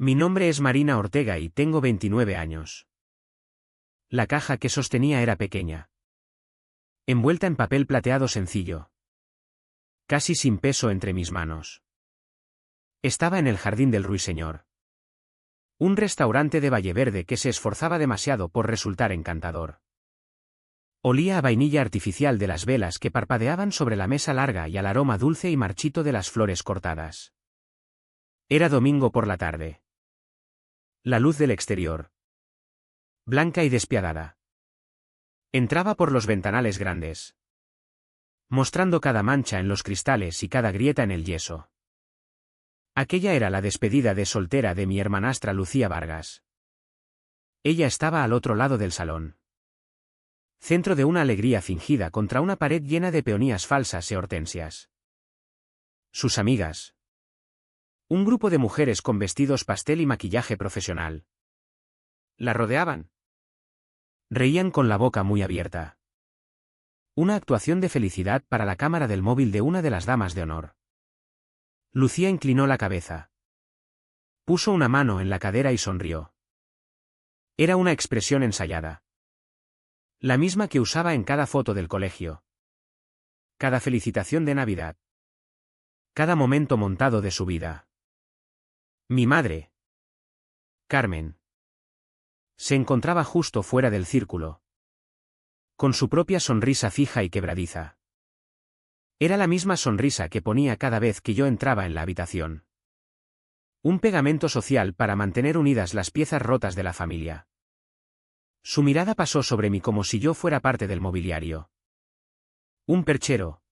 Mi nombre es Marina Ortega y tengo 29 años. La caja que sostenía era pequeña. Envuelta en papel plateado sencillo. Casi sin peso entre mis manos. Estaba en el jardín del Ruiseñor. Un restaurante de Valleverde que se esforzaba demasiado por resultar encantador. Olía a vainilla artificial de las velas que parpadeaban sobre la mesa larga y al aroma dulce y marchito de las flores cortadas. Era domingo por la tarde. La luz del exterior, blanca y despiadada, entraba por los ventanales grandes, mostrando cada mancha en los cristales y cada grieta en el yeso. Aquella era la despedida de soltera de mi hermanastra Lucía Vargas. Ella estaba al otro lado del salón. Centro de una alegría fingida contra una pared llena de peonías falsas e hortensias. Sus amigas. Un grupo de mujeres con vestidos pastel y maquillaje profesional. La rodeaban. Reían con la boca muy abierta. Una actuación de felicidad para la cámara del móvil de una de las damas de honor. Lucía inclinó la cabeza. Puso una mano en la cadera y sonrió. Era una expresión ensayada. La misma que usaba en cada foto del colegio. Cada felicitación de Navidad. Cada momento montado de su vida. Mi madre, Carmen, se encontraba justo fuera del círculo. Con su propia sonrisa fija y quebradiza. Era la misma sonrisa que ponía cada vez que yo entraba en la habitación. Un pegamento social para mantener unidas las piezas rotas de la familia. Su mirada pasó sobre mí como si yo fuera parte del mobiliario. Un perchero.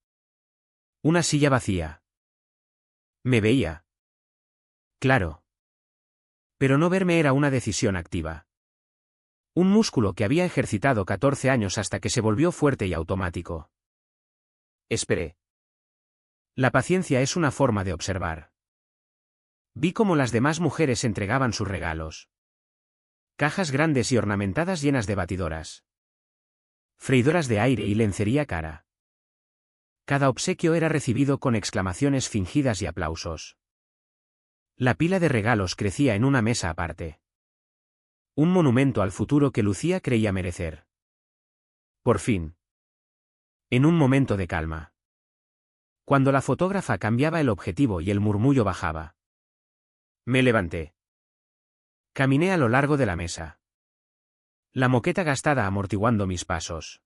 Una silla vacía. Me veía. Claro. Pero no verme era una decisión activa. Un músculo que había ejercitado 14 años hasta que se volvió fuerte y automático. Esperé. La paciencia es una forma de observar. Vi cómo las demás mujeres entregaban sus regalos. Cajas grandes y ornamentadas llenas de batidoras. Freidoras de aire y lencería cara. Cada obsequio era recibido con exclamaciones fingidas y aplausos. La pila de regalos crecía en una mesa aparte. Un monumento al futuro que Lucía creía merecer. Por fin. En un momento de calma. Cuando la fotógrafa cambiaba el objetivo y el murmullo bajaba. Me levanté. Caminé a lo largo de la mesa. La moqueta gastada amortiguando mis pasos.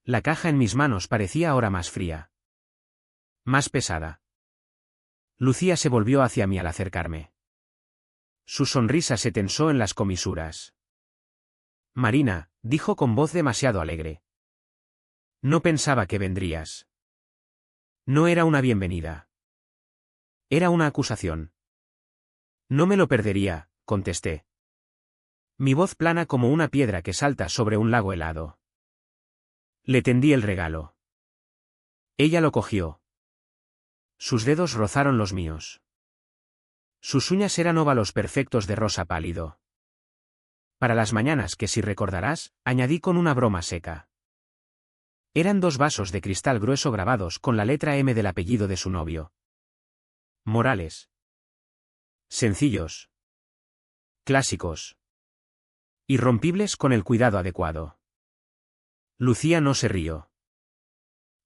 La caja en mis manos parecía ahora más fría. Más pesada. Lucía se volvió hacia mí al acercarme. Su sonrisa se tensó en las comisuras. Marina, dijo con voz demasiado alegre. No pensaba que vendrías. No era una bienvenida. Era una acusación. No me lo perdería, contesté. Mi voz plana como una piedra que salta sobre un lago helado. Le tendí el regalo. Ella lo cogió. Sus dedos rozaron los míos. Sus uñas eran óvalos perfectos de rosa pálido. Para las mañanas que si recordarás, añadí con una broma seca. Eran 2 vasos de cristal grueso grabados con la letra M del apellido de su novio. Morales. Sencillos. Clásicos. Irrompibles con el cuidado adecuado. Lucía no se rió.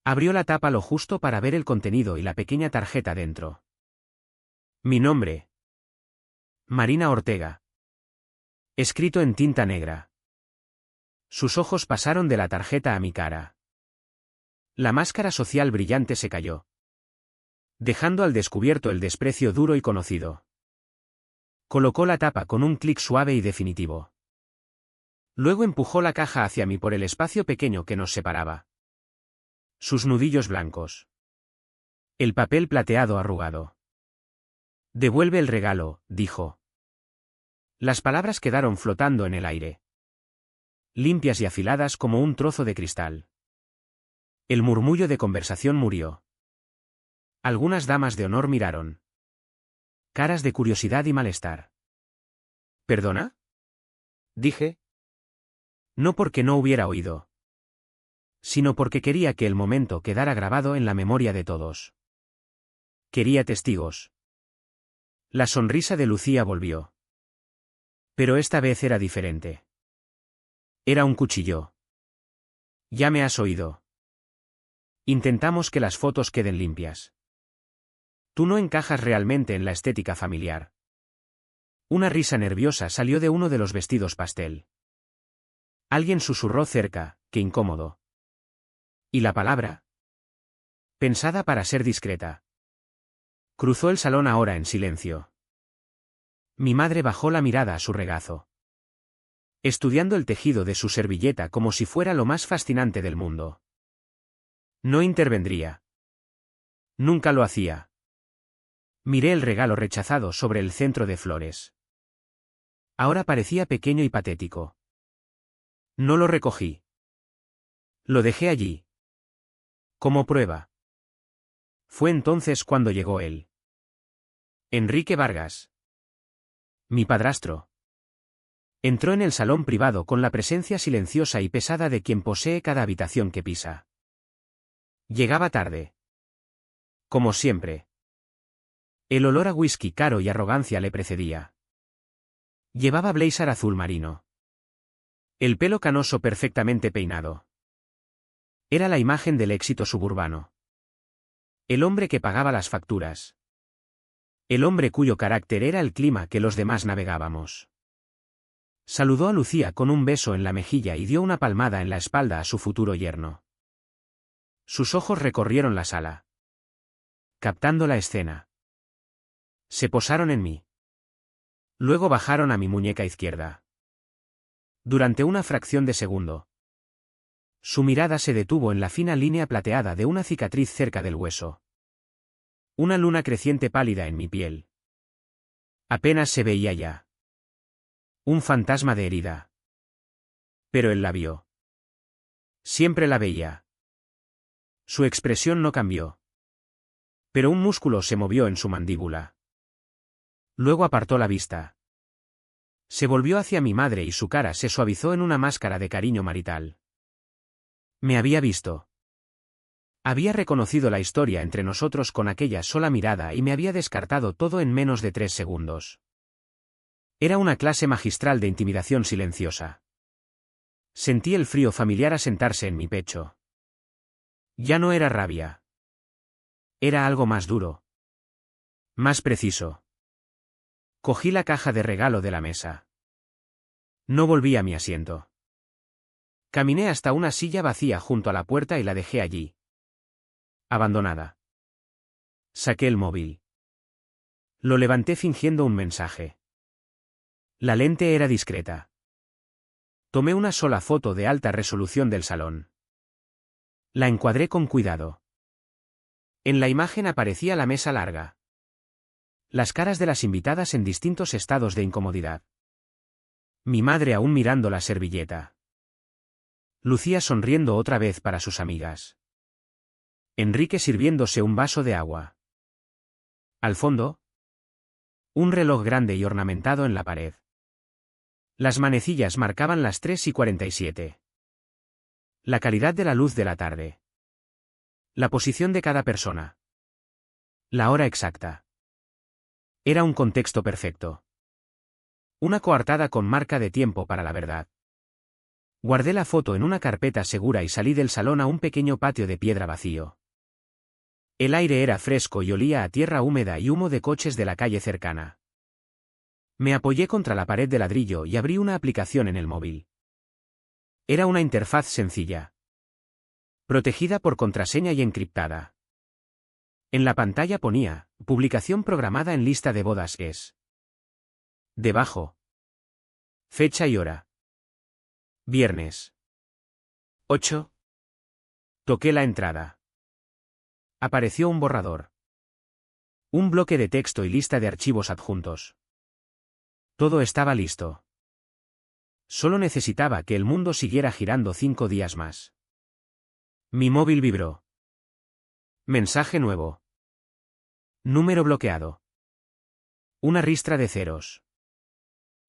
Abrió la tapa lo justo para ver el contenido y la pequeña tarjeta dentro. Mi nombre. Marina Ortega. Escrito en tinta negra. Sus ojos pasaron de la tarjeta a mi cara. La máscara social brillante se cayó. Dejando al descubierto el desprecio duro y conocido. Colocó la tapa con un clic suave y definitivo. Luego empujó la caja hacia mí por el espacio pequeño que nos separaba. Sus nudillos blancos. El papel plateado arrugado. Devuelve el regalo, dijo. Las palabras quedaron flotando en el aire. Limpias y afiladas como un trozo de cristal. El murmullo de conversación murió. Algunas damas de honor miraron. Caras de curiosidad y malestar. ¿Perdona? Dije. No porque no hubiera oído. Sino porque quería que el momento quedara grabado en la memoria de todos. Quería testigos. La sonrisa de Lucía volvió. Pero esta vez era diferente. Era un cuchillo. Ya me has oído. Intentamos que las fotos queden limpias. Tú no encajas realmente en la estética familiar. Una risa nerviosa salió de uno de los vestidos pastel. Alguien susurró cerca, qué incómodo. ¿Y la palabra? Pensada para ser discreta. Cruzó el salón ahora en silencio. Mi madre bajó la mirada a su regazo. Estudiando el tejido de su servilleta como si fuera lo más fascinante del mundo. No intervendría. Nunca lo hacía. Miré el regalo rechazado sobre el centro de flores. Ahora parecía pequeño y patético. No lo recogí. Lo dejé allí. Como prueba. Fue entonces cuando llegó él. Enrique Vargas. Mi padrastro. Entró en el salón privado con la presencia silenciosa y pesada de quien posee cada habitación que pisa. Llegaba tarde. Como siempre. El olor a whisky caro y arrogancia le precedía. Llevaba blazer azul marino. El pelo canoso perfectamente peinado. Era la imagen del éxito suburbano. El hombre que pagaba las facturas. El hombre cuyo carácter era el clima que los demás navegábamos. Saludó a Lucía con un beso en la mejilla y dio una palmada en la espalda a su futuro yerno. Sus ojos recorrieron la sala. Captando la escena. Se posaron en mí. Luego bajaron a mi muñeca izquierda. Durante una fracción de segundo. Su mirada se detuvo en la fina línea plateada de una cicatriz cerca del hueso. Una luna creciente pálida en mi piel. Apenas se veía ya. Un fantasma de herida. Pero él la vio. Siempre la veía. Su expresión no cambió. Pero un músculo se movió en su mandíbula. Luego apartó la vista. Se volvió hacia mi madre y su cara se suavizó en una máscara de cariño marital. Me había visto. Había reconocido la historia entre nosotros con aquella sola mirada y me había descartado todo en menos de 3 segundos. Era una clase magistral de intimidación silenciosa. Sentí el frío familiar asentarse en mi pecho. Ya no era rabia. Era algo más duro. Más preciso. Cogí la caja de regalo de la mesa. No volví a mi asiento. Caminé hasta una silla vacía junto a la puerta y la dejé allí. Abandonada. Saqué el móvil. Lo levanté fingiendo un mensaje. La lente era discreta. Tomé una sola foto de alta resolución del salón. La encuadré con cuidado. En la imagen aparecía la mesa larga. Las caras de las invitadas en distintos estados de incomodidad. Mi madre aún mirando la servilleta. Lucía sonriendo otra vez para sus amigas. Enrique sirviéndose un vaso de agua. Al fondo, un reloj grande y ornamentado en la pared. Las manecillas marcaban las 3:47. La calidad de la luz de la tarde. La posición de cada persona. La hora exacta. Era un contexto perfecto. Una coartada con marca de tiempo para la verdad. Guardé la foto en una carpeta segura y salí del salón a un pequeño patio de piedra vacío. El aire era fresco y olía a tierra húmeda y humo de coches de la calle cercana. Me apoyé contra la pared de ladrillo y abrí una aplicación en el móvil. Era una interfaz sencilla. Protegida por contraseña y encriptada. En la pantalla ponía, publicación programada en lista de bodas es. Debajo. Fecha y hora. Viernes. 8. Toqué la entrada. Apareció un borrador. Un bloque de texto y lista de archivos adjuntos. Todo estaba listo. Solo necesitaba que el mundo siguiera girando 5 días más. Mi móvil vibró. Mensaje nuevo. Número bloqueado. Una ristra de ceros.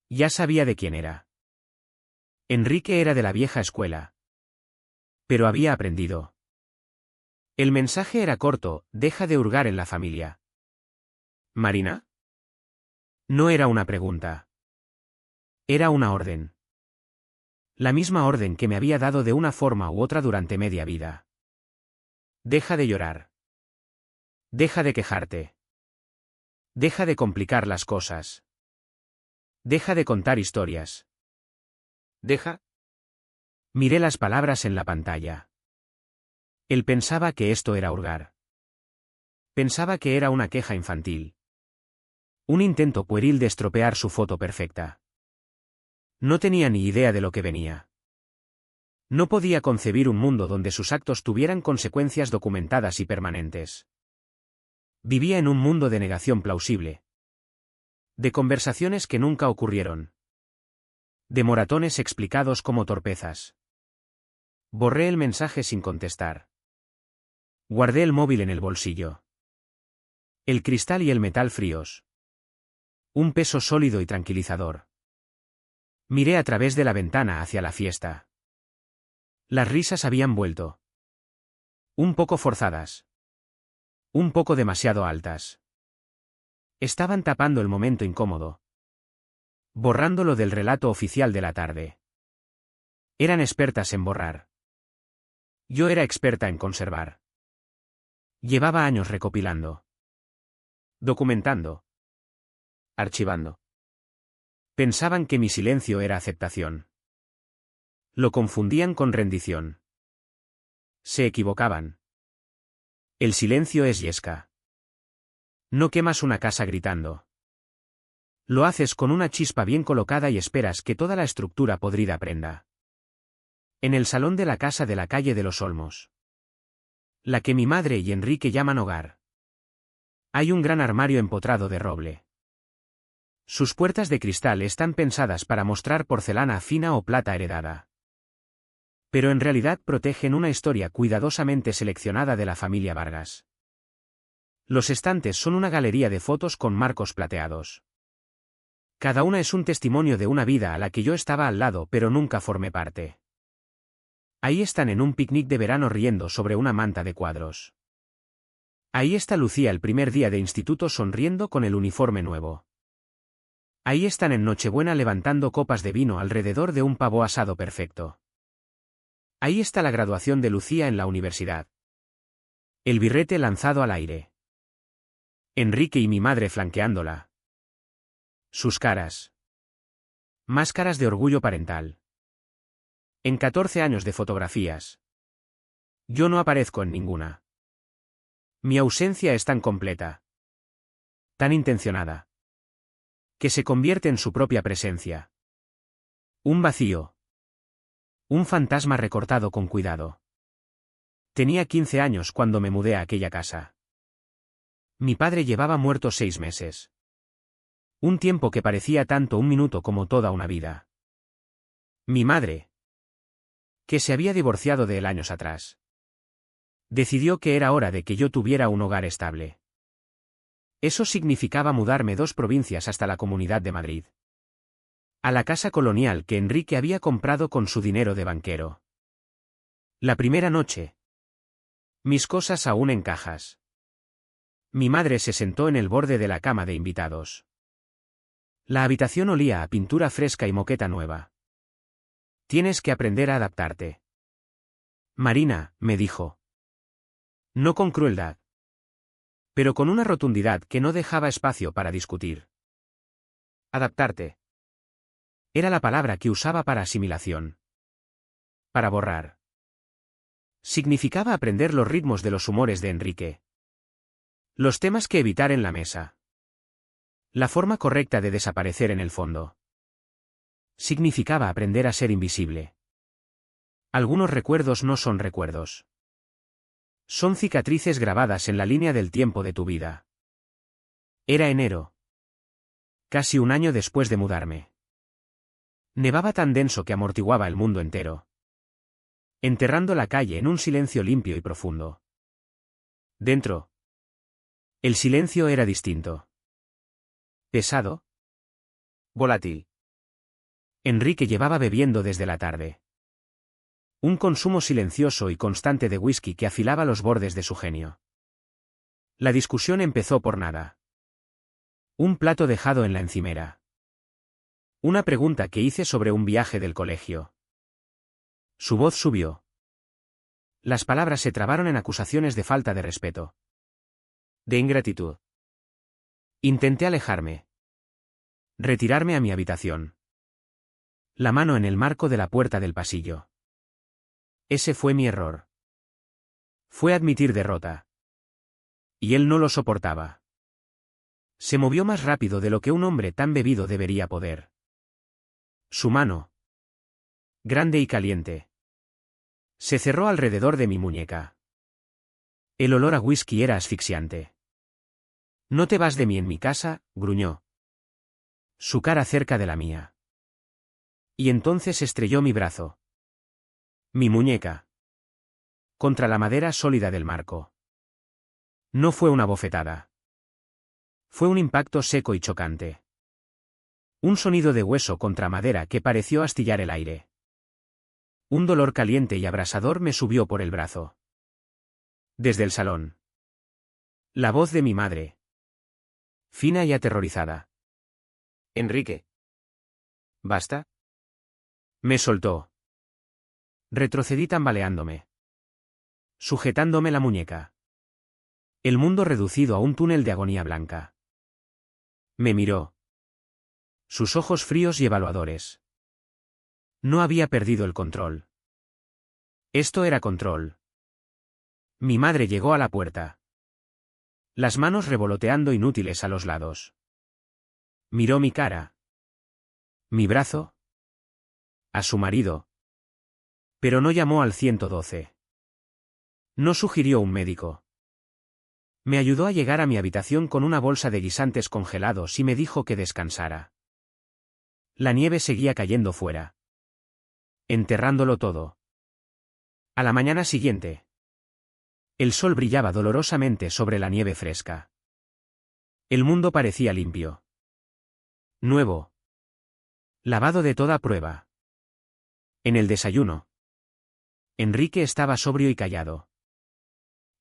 Ya sabía de quién era. Enrique era de la vieja escuela. Pero había aprendido. El mensaje era corto, deja de hurgar en la familia. ¿Marina? No era una pregunta. Era una orden. La misma orden que me había dado de una forma u otra durante media vida. Deja de llorar. Deja de quejarte. Deja de complicar las cosas. Deja de contar historias. Deja. Miré las palabras en la pantalla. Él pensaba que esto era hurgar. Pensaba que era una queja infantil. Un intento pueril de estropear su foto perfecta. No tenía ni idea de lo que venía. No podía concebir un mundo donde sus actos tuvieran consecuencias documentadas y permanentes. Vivía en un mundo de negación plausible. De conversaciones que nunca ocurrieron. De moratones explicados como torpezas. Borré el mensaje sin contestar. Guardé el móvil en el bolsillo. El cristal y el metal fríos. Un peso sólido y tranquilizador. Miré a través de la ventana hacia la fiesta. Las risas habían vuelto. Un poco forzadas. Un poco demasiado altas. Estaban tapando el momento incómodo. Borrándolo del relato oficial de la tarde. Eran expertas en borrar. Yo era experta en conservar. Llevaba años recopilando. Documentando. Archivando. Pensaban que mi silencio era aceptación. Lo confundían con rendición. Se equivocaban. El silencio es yesca. No quemas una casa gritando. Lo haces con una chispa bien colocada y esperas que toda la estructura podrida prenda. En el salón de la casa de la calle de los Olmos. La que mi madre y Enrique llaman hogar. Hay un gran armario empotrado de roble. Sus puertas de cristal están pensadas para mostrar porcelana fina o plata heredada. Pero en realidad protegen una historia cuidadosamente seleccionada de la familia Vargas. Los estantes son una galería de fotos con marcos plateados. Cada una es un testimonio de una vida a la que yo estaba al lado pero nunca formé parte. Ahí están en un picnic de verano riendo sobre una manta de cuadros. Ahí está Lucía el primer día de instituto sonriendo con el uniforme nuevo. Ahí están en Nochebuena levantando copas de vino alrededor de un pavo asado perfecto. Ahí está la graduación de Lucía en la universidad. El birrete lanzado al aire. Enrique y mi madre flanqueándola. Sus caras. Máscaras de orgullo parental. En 14 años de fotografías. Yo no aparezco en ninguna. Mi ausencia es tan completa. Tan intencionada. Que se convierte en su propia presencia. Un vacío. Un fantasma recortado con cuidado. Tenía 15 años cuando me mudé a aquella casa. Mi padre llevaba muerto 6 meses. Un tiempo que parecía tanto un minuto como toda una vida. Mi madre, que se había divorciado de él años atrás, decidió que era hora de que yo tuviera un hogar estable. Eso significaba mudarme 2 provincias hasta la Comunidad de Madrid. A la casa colonial que Enrique había comprado con su dinero de banquero. La primera noche. Mis cosas aún en cajas. Mi madre se sentó en el borde de la cama de invitados. La habitación olía a pintura fresca y moqueta nueva. Tienes que aprender a adaptarte. Marina, me dijo. No con crueldad. Pero con una rotundidad que no dejaba espacio para discutir. Adaptarte. Era la palabra que usaba para asimilación. Para borrar. Significaba aprender los ritmos de los humores de Enrique. Los temas que evitar en la mesa. La forma correcta de desaparecer en el fondo. Significaba aprender a ser invisible. Algunos recuerdos no son recuerdos. Son cicatrices grabadas en la línea del tiempo de tu vida. Era enero. Casi un año después de mudarme. Nevaba tan denso que amortiguaba el mundo entero. Enterrando la calle en un silencio limpio y profundo. Dentro. El silencio era distinto. Pesado. Volátil. Enrique llevaba bebiendo desde la tarde. Un consumo silencioso y constante de whisky que afilaba los bordes de su genio. La discusión empezó por nada. Un plato dejado en la encimera. Una pregunta que hice sobre un viaje del colegio. Su voz subió. Las palabras se trabaron en acusaciones de falta de respeto. De ingratitud. Intenté alejarme. Retirarme a mi habitación. La mano en el marco de la puerta del pasillo. Ese fue mi error. Fue admitir derrota. Y él no lo soportaba. Se movió más rápido de lo que un hombre tan bebido debería poder. Su mano, grande y caliente, se cerró alrededor de mi muñeca. El olor a whisky era asfixiante. «No te vas de mí en mi casa», gruñó. Su cara cerca de la mía. Y entonces estrelló mi brazo. Mi muñeca. Contra la madera sólida del marco. No fue una bofetada. Fue un impacto seco y chocante. Un sonido de hueso contra madera que pareció astillar el aire. Un dolor caliente y abrasador me subió por el brazo. Desde el salón. La voz de mi madre. Fina y aterrorizada. Enrique. ¿Basta? Me soltó. Retrocedí tambaleándome. Sujetándome la muñeca. El mundo reducido a un túnel de agonía blanca. Me miró. Sus ojos fríos y evaluadores. No había perdido el control. Esto era control. Mi madre llegó a la puerta. Las manos revoloteando inútiles a los lados. Miró mi cara. Mi brazo. A su marido. Pero no llamó al 112. No sugirió un médico. Me ayudó a llegar a mi habitación con una bolsa de guisantes congelados y me dijo que descansara. La nieve seguía cayendo fuera. Enterrándolo todo. A la mañana siguiente. El sol brillaba dolorosamente sobre la nieve fresca. El mundo parecía limpio. Nuevo. Lavado de toda prueba. En el desayuno. Enrique estaba sobrio y callado.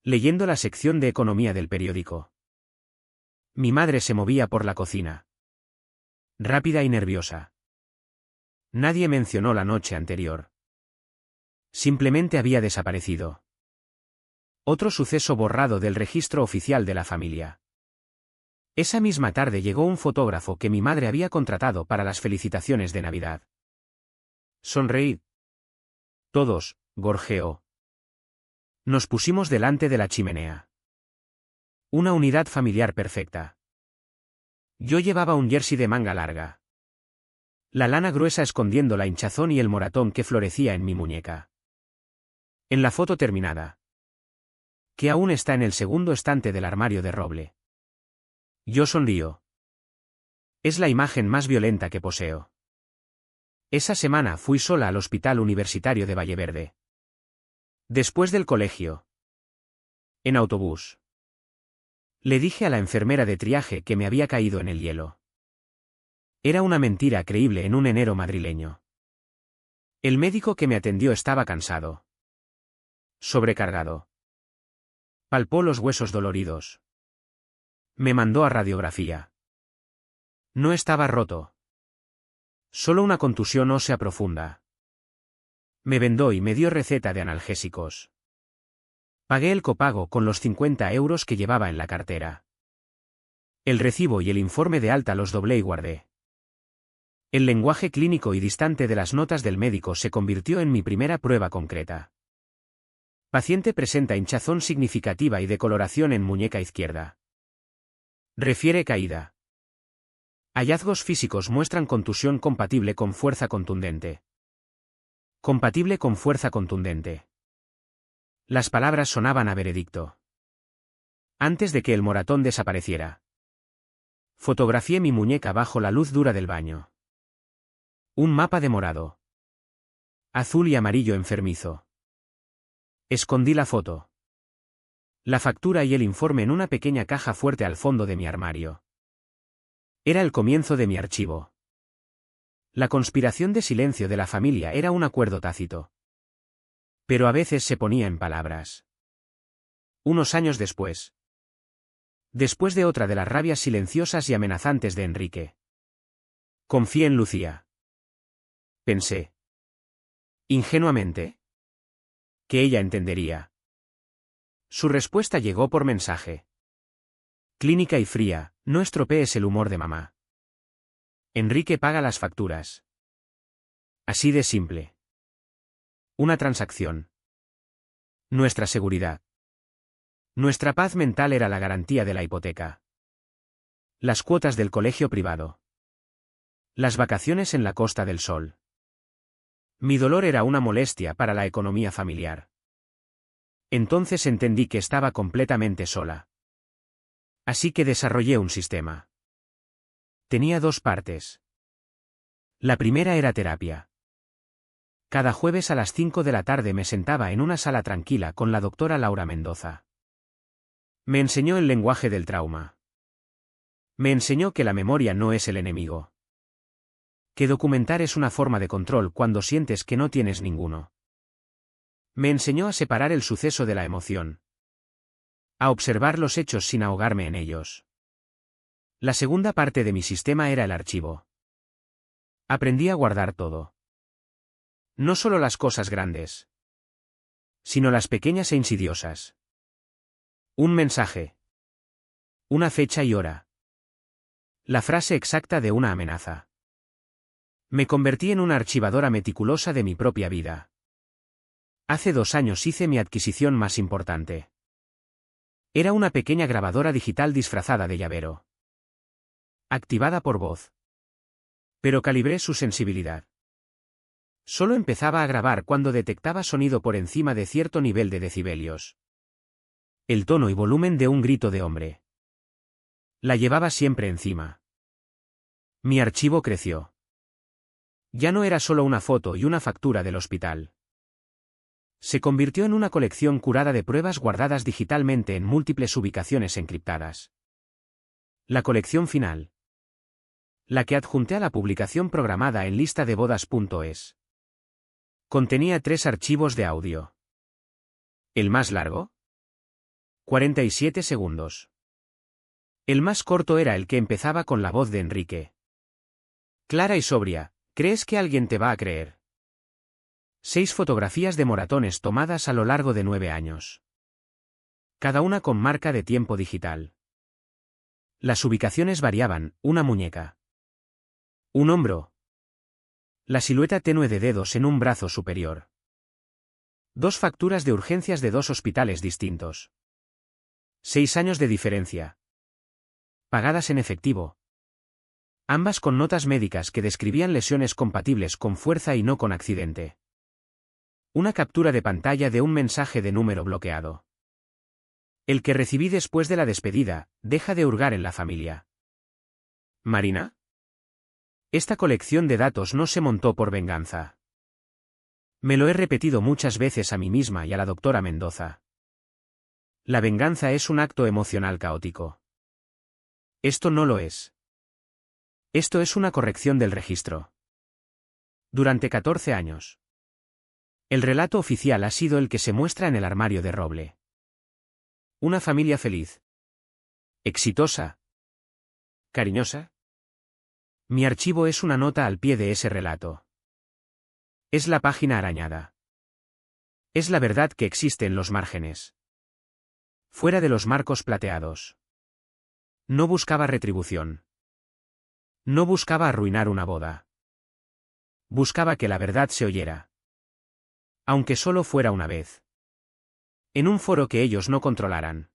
Leyendo la sección de economía del periódico. Mi madre se movía por la cocina. Rápida y nerviosa. Nadie mencionó la noche anterior. Simplemente había desaparecido. Otro suceso borrado del registro oficial de la familia. Esa misma tarde llegó un fotógrafo que mi madre había contratado para las felicitaciones de Navidad. Sonreíd. Todos, gorjeó. Nos pusimos delante de la chimenea. Una unidad familiar perfecta. Yo llevaba un jersey de manga larga. La lana gruesa escondiendo la hinchazón y el moratón que florecía en mi muñeca. En la foto terminada. Que aún está en el segundo estante del armario de roble. Yo sonrío. Es la imagen más violenta que poseo. Esa semana fui sola al Hospital Universitario de Valleverde. Después del colegio. En autobús. Le dije a la enfermera de triaje que me había caído en el hielo. Era una mentira creíble en un enero madrileño. El médico que me atendió estaba cansado. Sobrecargado. Palpó los huesos doloridos. Me mandó a radiografía. No estaba roto. Solo una contusión ósea profunda. Me vendó y me dio receta de analgésicos. Pagué el copago con los 50 euros que llevaba en la cartera. El recibo y el informe de alta los doblé y guardé. El lenguaje clínico y distante de las notas del médico se convirtió en mi primera prueba concreta. Paciente presenta hinchazón significativa y decoloración en muñeca izquierda. Refiere caída. Hallazgos físicos muestran contusión compatible con fuerza contundente. Compatible con fuerza contundente. Las palabras sonaban a veredicto. Antes de que el moratón desapareciera. Fotografié mi muñeca bajo la luz dura del baño. Un mapa de morado. Azul y amarillo enfermizo. Escondí la foto. La factura y el informe en una pequeña caja fuerte al fondo de mi armario. Era el comienzo de mi archivo. La conspiración de silencio de la familia era un acuerdo tácito. Pero a veces se ponía en palabras. Unos años después. Después de otra de las rabias silenciosas y amenazantes de Enrique. Confié en Lucía. Pensé. Ingenuamente. Que ella entendería. Su respuesta llegó por mensaje. Clínica y fría, no estropees el humor de mamá. Enrique paga las facturas. Así de simple. Una transacción. Nuestra seguridad. Nuestra paz mental era la garantía de la hipoteca. Las cuotas del colegio privado. Las vacaciones en la Costa del Sol. Mi dolor era una molestia para la economía familiar. Entonces entendí que estaba completamente sola. Así que desarrollé un sistema. Tenía dos partes. La primera era terapia. Cada jueves a las 5 de la tarde me sentaba en una sala tranquila con la doctora Laura Mendoza. Me enseñó el lenguaje del trauma. Me enseñó que la memoria no es el enemigo. Que documentar es una forma de control cuando sientes que no tienes ninguno. Me enseñó a separar el suceso de la emoción. A observar los hechos sin ahogarme en ellos. La segunda parte de mi sistema era el archivo. Aprendí a guardar todo. No solo las cosas grandes, sino las pequeñas e insidiosas. Un mensaje. Una fecha y hora. La frase exacta de una amenaza. Me convertí en una archivadora meticulosa de mi propia vida. Hace 2 años hice mi adquisición más importante. Era una pequeña grabadora digital disfrazada de llavero. Activada por voz. Pero calibré su sensibilidad. Solo empezaba a grabar cuando detectaba sonido por encima de cierto nivel de decibelios. El tono y volumen de un grito de hombre. La llevaba siempre encima. Mi archivo creció. Ya no era solo una foto y una factura del hospital. Se convirtió en una colección curada de pruebas guardadas digitalmente en múltiples ubicaciones encriptadas. La colección final. La que adjunté a la publicación programada en listadebodas.es. Contenía 3 archivos de audio. ¿El más largo? 47 segundos. El más corto era el que empezaba con la voz de Enrique. Clara y sobria, ¿crees que alguien te va a creer? 6 fotografías de moratones tomadas a lo largo de 9 años. Cada una con marca de tiempo digital. Las ubicaciones variaban, una muñeca. Un hombro. La silueta tenue de dedos en un brazo superior. 2 facturas de urgencias de 2 hospitales distintos. 6 años de diferencia. Pagadas en efectivo. Ambas con notas médicas que describían lesiones compatibles con fuerza y no con accidente. Una captura de pantalla de un mensaje de número bloqueado. El que recibí después de la despedida, deja de hurgar en la familia. ¿Marina? Esta colección de datos no se montó por venganza. Me lo he repetido muchas veces a mí misma y a la doctora Mendoza. La venganza es un acto emocional caótico. Esto no lo es. Esto es una corrección del registro. Durante 14 años. El relato oficial ha sido el que se muestra en el armario de roble. Una familia feliz. Exitosa. Cariñosa. Mi archivo es una nota al pie de ese relato. Es la página arañada. Es la verdad que existe en los márgenes. Fuera de los marcos plateados. No buscaba retribución. No buscaba arruinar una boda. Buscaba que la verdad se oyera. Aunque solo fuera una vez. En un foro que ellos no controlaran.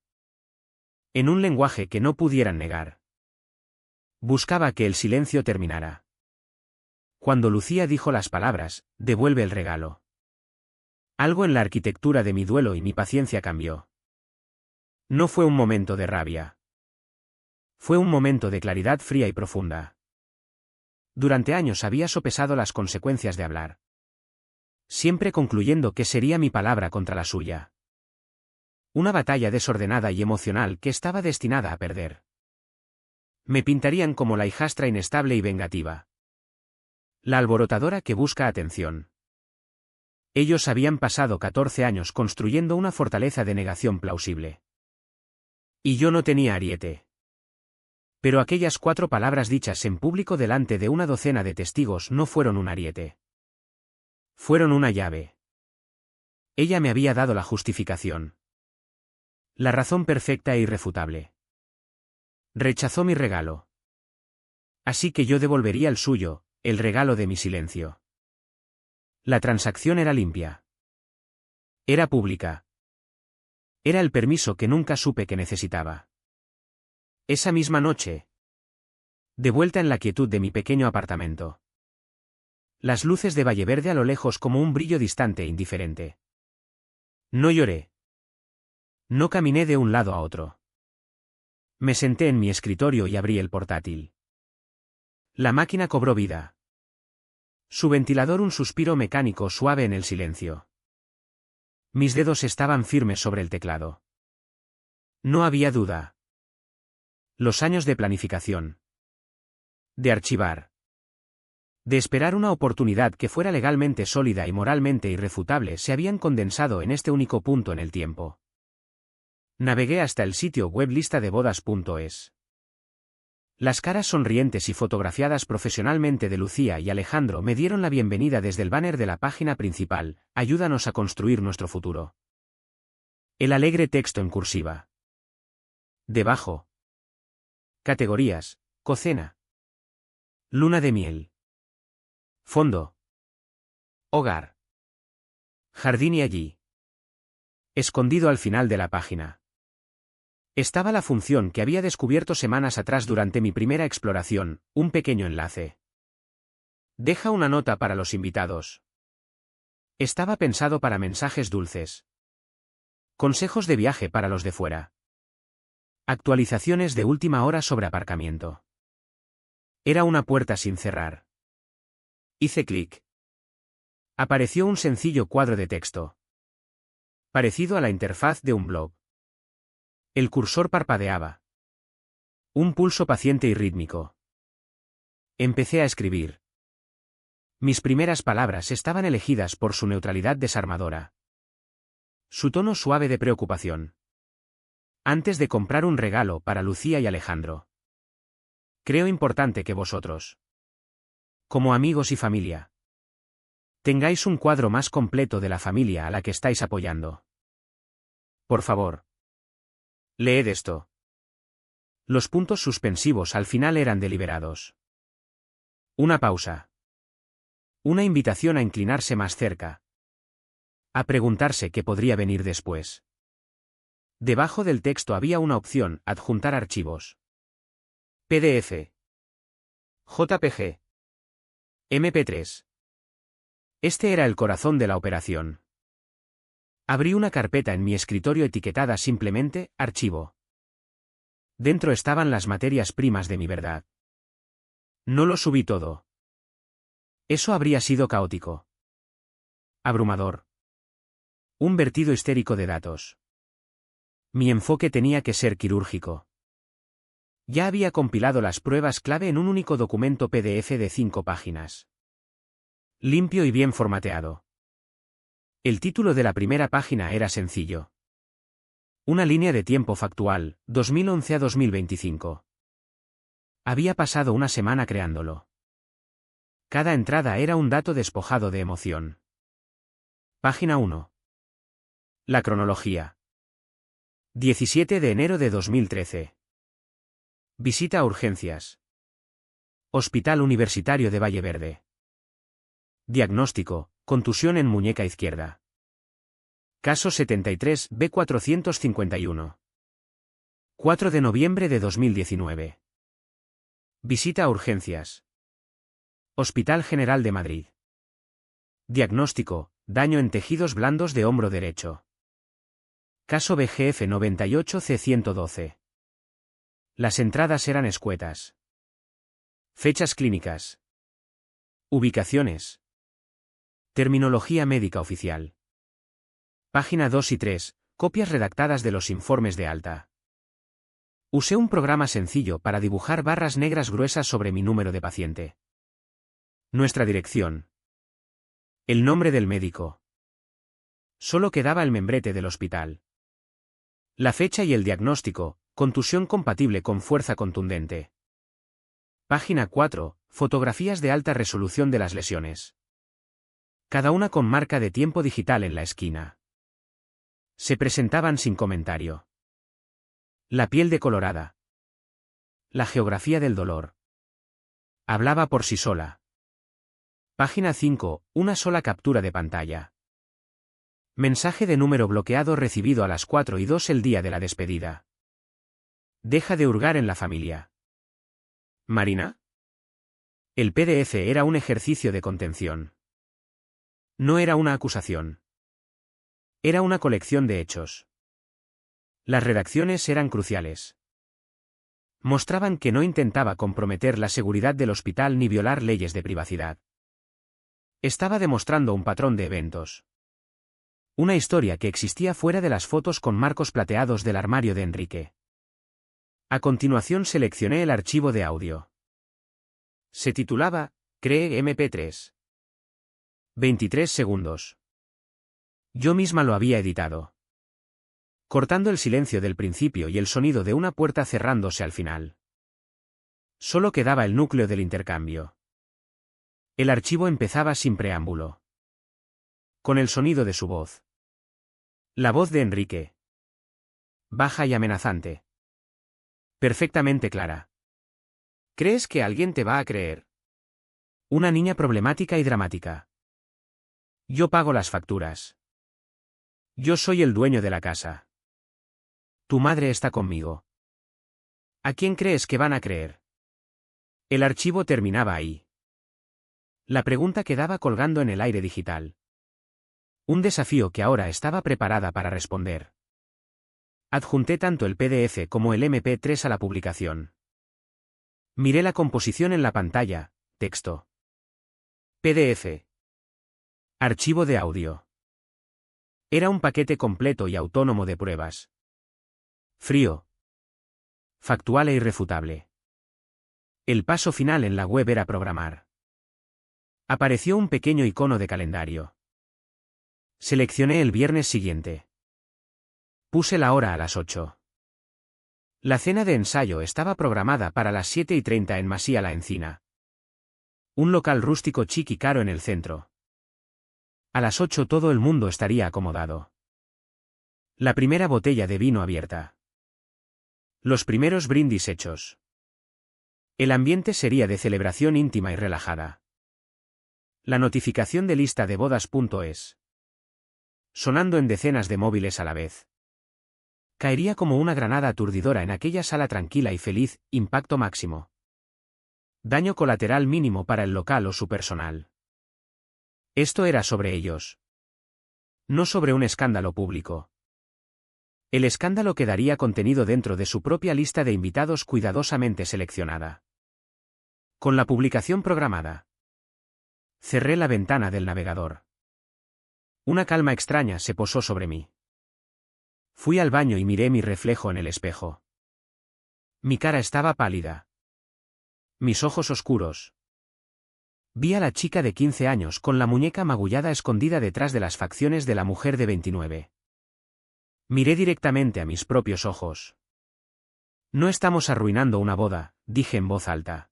En un lenguaje que no pudieran negar. Buscaba que el silencio terminara. Cuando Lucía dijo las palabras, devuelve el regalo. Algo en la arquitectura de mi duelo y mi paciencia cambió. No fue un momento de rabia. Fue un momento de claridad fría y profunda. Durante años había sopesado las consecuencias de hablar. Siempre concluyendo que sería mi palabra contra la suya. Una batalla desordenada y emocional que estaba destinada a perder. Me pintarían como la hijastra inestable y vengativa. La alborotadora que busca atención. Ellos habían pasado 14 años construyendo una fortaleza de negación plausible. Y yo no tenía ariete. Pero aquellas 4 palabras dichas en público delante de una docena de testigos no fueron un ariete. Fueron una llave. Ella me había dado la justificación. La razón perfecta e irrefutable. Rechazó mi regalo. Así que yo devolvería el suyo, el regalo de mi silencio. La transacción era limpia. Era pública. Era el permiso que nunca supe que necesitaba. Esa misma noche, de vuelta en la quietud de mi pequeño apartamento. Las luces de Valleverde a lo lejos como un brillo distante e indiferente. No lloré. No caminé de un lado a otro. Me senté en mi escritorio y abrí el portátil. La máquina cobró vida. Su ventilador un suspiro mecánico suave en el silencio. Mis dedos estaban firmes sobre el teclado. No había duda. Los años de planificación. De archivar. De esperar una oportunidad que fuera legalmente sólida y moralmente irrefutable se habían condensado en este único punto en el tiempo. Navegué hasta el sitio web listadebodas.es. Las caras sonrientes y fotografiadas profesionalmente de Lucía y Alejandro me dieron la bienvenida desde el banner de la página principal: ayúdanos a construir nuestro futuro. El alegre texto en cursiva. Debajo. Categorías: cocina. Luna de miel. Fondo. Hogar. Jardín y allí. Escondido al final de la página. Estaba la función que había descubierto semanas atrás durante mi primera exploración, un pequeño enlace. Deja una nota para los invitados. Estaba pensado para mensajes dulces. Consejos de viaje para los de fuera. Actualizaciones de última hora sobre aparcamiento. Era una puerta sin cerrar. Hice clic. Apareció un sencillo cuadro de texto. Parecido a la interfaz de un blog. El cursor parpadeaba. Un pulso paciente y rítmico. Empecé a escribir. Mis primeras palabras estaban elegidas por su neutralidad desarmadora. Su tono suave de preocupación. Antes de comprar un regalo para Lucía y Alejandro. Creo importante que vosotros, como amigos y familia, tengáis un cuadro más completo de la familia a la que estáis apoyando. Por favor, leed esto. Los puntos suspensivos al final eran deliberados. Una pausa. Una invitación a inclinarse más cerca. A preguntarse qué podría venir después. Debajo del texto había una opción: adjuntar archivos. PDF. JPG. MP3. Este era el corazón de la operación. Abrí una carpeta en mi escritorio etiquetada simplemente archivo. Dentro estaban las materias primas de mi verdad. No lo subí todo. Eso habría sido caótico. Abrumador. Un vertido histérico de datos. Mi enfoque tenía que ser quirúrgico. Ya había compilado las pruebas clave en un único documento PDF de 5 páginas. Limpio y bien formateado. El título de la primera página era sencillo. Una línea de tiempo factual, 2011 a 2025. Había pasado una semana creándolo. Cada entrada era un dato despojado de emoción. Página 1. La cronología. 17 de enero de 2013. Visita a urgencias. Hospital Universitario de Valleverde. Diagnóstico: contusión en muñeca izquierda. Caso 73 B451. 4 de noviembre de 2019. Visita a urgencias. Hospital General de Madrid. Diagnóstico: daño en tejidos blandos de hombro derecho. Caso BGF 98C112. Las entradas eran escuetas. Fechas clínicas. Ubicaciones. Terminología médica oficial. Página 2 y 3, copias redactadas de los informes de alta. Usé un programa sencillo para dibujar barras negras gruesas sobre mi número de paciente. Nuestra dirección. El nombre del médico. Solo quedaba el membrete del hospital. La fecha y el diagnóstico, Contusión compatible con fuerza contundente. Página 4. Fotografías de alta resolución de las lesiones. Cada una con marca de tiempo digital en la esquina. Se presentaban sin comentario. La piel decolorada. La geografía del dolor. Hablaba por sí sola. Página 5. Una sola captura de pantalla. Mensaje de número bloqueado recibido a las 4:02 el día de la despedida. Deja de hurgar en la familia. ¿Marina? El PDF era un ejercicio de contención. No era una acusación. Era una colección de hechos. Las redacciones eran cruciales. Mostraban que no intentaba comprometer la seguridad del hospital ni violar leyes de privacidad. Estaba demostrando un patrón de eventos. Una historia que existía fuera de las fotos con marcos plateados del armario de Enrique. A continuación seleccioné el archivo de audio. Se titulaba, Cree MP3. 23 segundos. Yo misma lo había editado. Cortando el silencio del principio y el sonido de una puerta cerrándose al final. Solo quedaba el núcleo del intercambio. El archivo empezaba sin preámbulo. Con el sonido de su voz. La voz de Enrique. Baja y amenazante. Perfectamente clara. ¿Crees que alguien te va a creer? Una niña problemática y dramática. Yo pago las facturas. Yo soy el dueño de la casa. Tu madre está conmigo. ¿A quién crees que van a creer? El archivo terminaba ahí. La pregunta quedaba colgando en el aire digital. Un desafío que ahora estaba preparada para responder. Adjunté tanto el PDF como el MP3 a la publicación. Miré la composición en la pantalla, texto. PDF. Archivo de audio. Era un paquete completo y autónomo de pruebas. Frío. Factual e irrefutable. El paso final en la web era programar. Apareció un pequeño icono de calendario. Seleccioné el viernes siguiente. Puse la hora a las 8. La cena de ensayo estaba programada para las 7:30 en Masía la Encina. Un local rústico chic y caro en el centro. A las 8 todo el mundo estaría acomodado. La primera botella de vino abierta. Los primeros brindis hechos. El ambiente sería de celebración íntima y relajada. La notificación de lista de bodas.es. Sonando en decenas de móviles a la vez. Caería como una granada aturdidora en aquella sala tranquila y feliz, impacto máximo. Daño colateral mínimo para el local o su personal. Esto era sobre ellos. No sobre un escándalo público. El escándalo quedaría contenido dentro de su propia lista de invitados cuidadosamente seleccionada. Con la publicación programada. Cerré la ventana del navegador. Una calma extraña se posó sobre mí. Fui al baño y miré mi reflejo en el espejo. Mi cara estaba pálida. Mis ojos oscuros. Vi a la chica de 15 años con la muñeca magullada escondida detrás de las facciones de la mujer de 29. Miré directamente a mis propios ojos. No estamos arruinando una boda, dije en voz alta.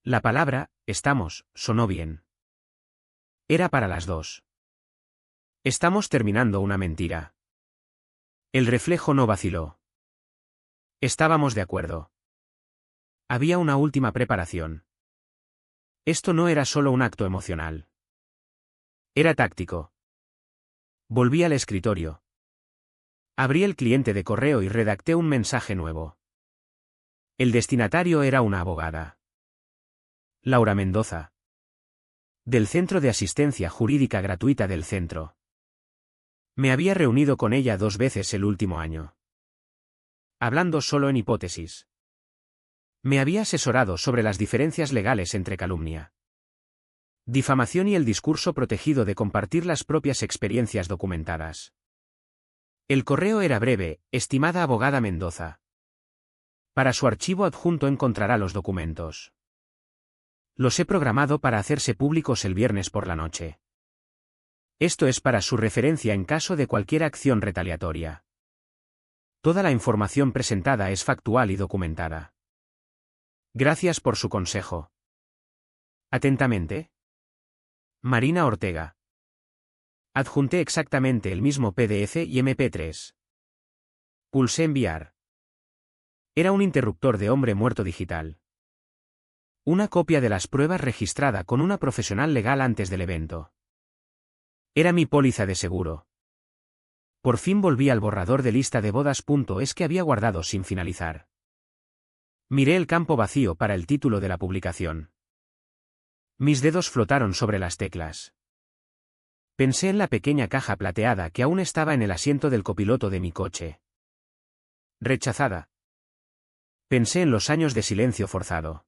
La palabra, estamos, sonó bien. Era para las dos. Estamos terminando una mentira. El reflejo no vaciló. Estábamos de acuerdo. Había una última preparación. Esto no era solo un acto emocional. Era táctico. Volví al escritorio. Abrí el cliente de correo y redacté un mensaje nuevo. El destinatario era una abogada. Laura Mendoza. Del Centro de Asistencia Jurídica Gratuita del Centro. Me había reunido con ella 2 veces el último año. Hablando solo en hipótesis. Me había asesorado sobre las diferencias legales entre calumnia, difamación y el discurso protegido de compartir las propias experiencias documentadas. El correo era breve, estimada abogada Mendoza. Para su archivo adjunto encontrará los documentos. Los he programado para hacerse públicos el viernes por la noche. Esto es para su referencia en caso de cualquier acción retaliatoria. Toda la información presentada es factual y documentada. Gracias por su consejo. Atentamente. Marina Ortega. Adjunté exactamente el mismo PDF y MP3. Pulsé enviar. Era un interruptor de hombre muerto digital. Una copia de las pruebas registrada con una profesional legal antes del evento. Era mi póliza de seguro. Por fin volví al borrador de lista de bodas.es que había guardado sin finalizar. Miré el campo vacío para el título de la publicación. Mis dedos flotaron sobre las teclas. Pensé en la pequeña caja plateada que aún estaba en el asiento del copiloto de mi coche. Rechazada. Pensé en los años de silencio forzado.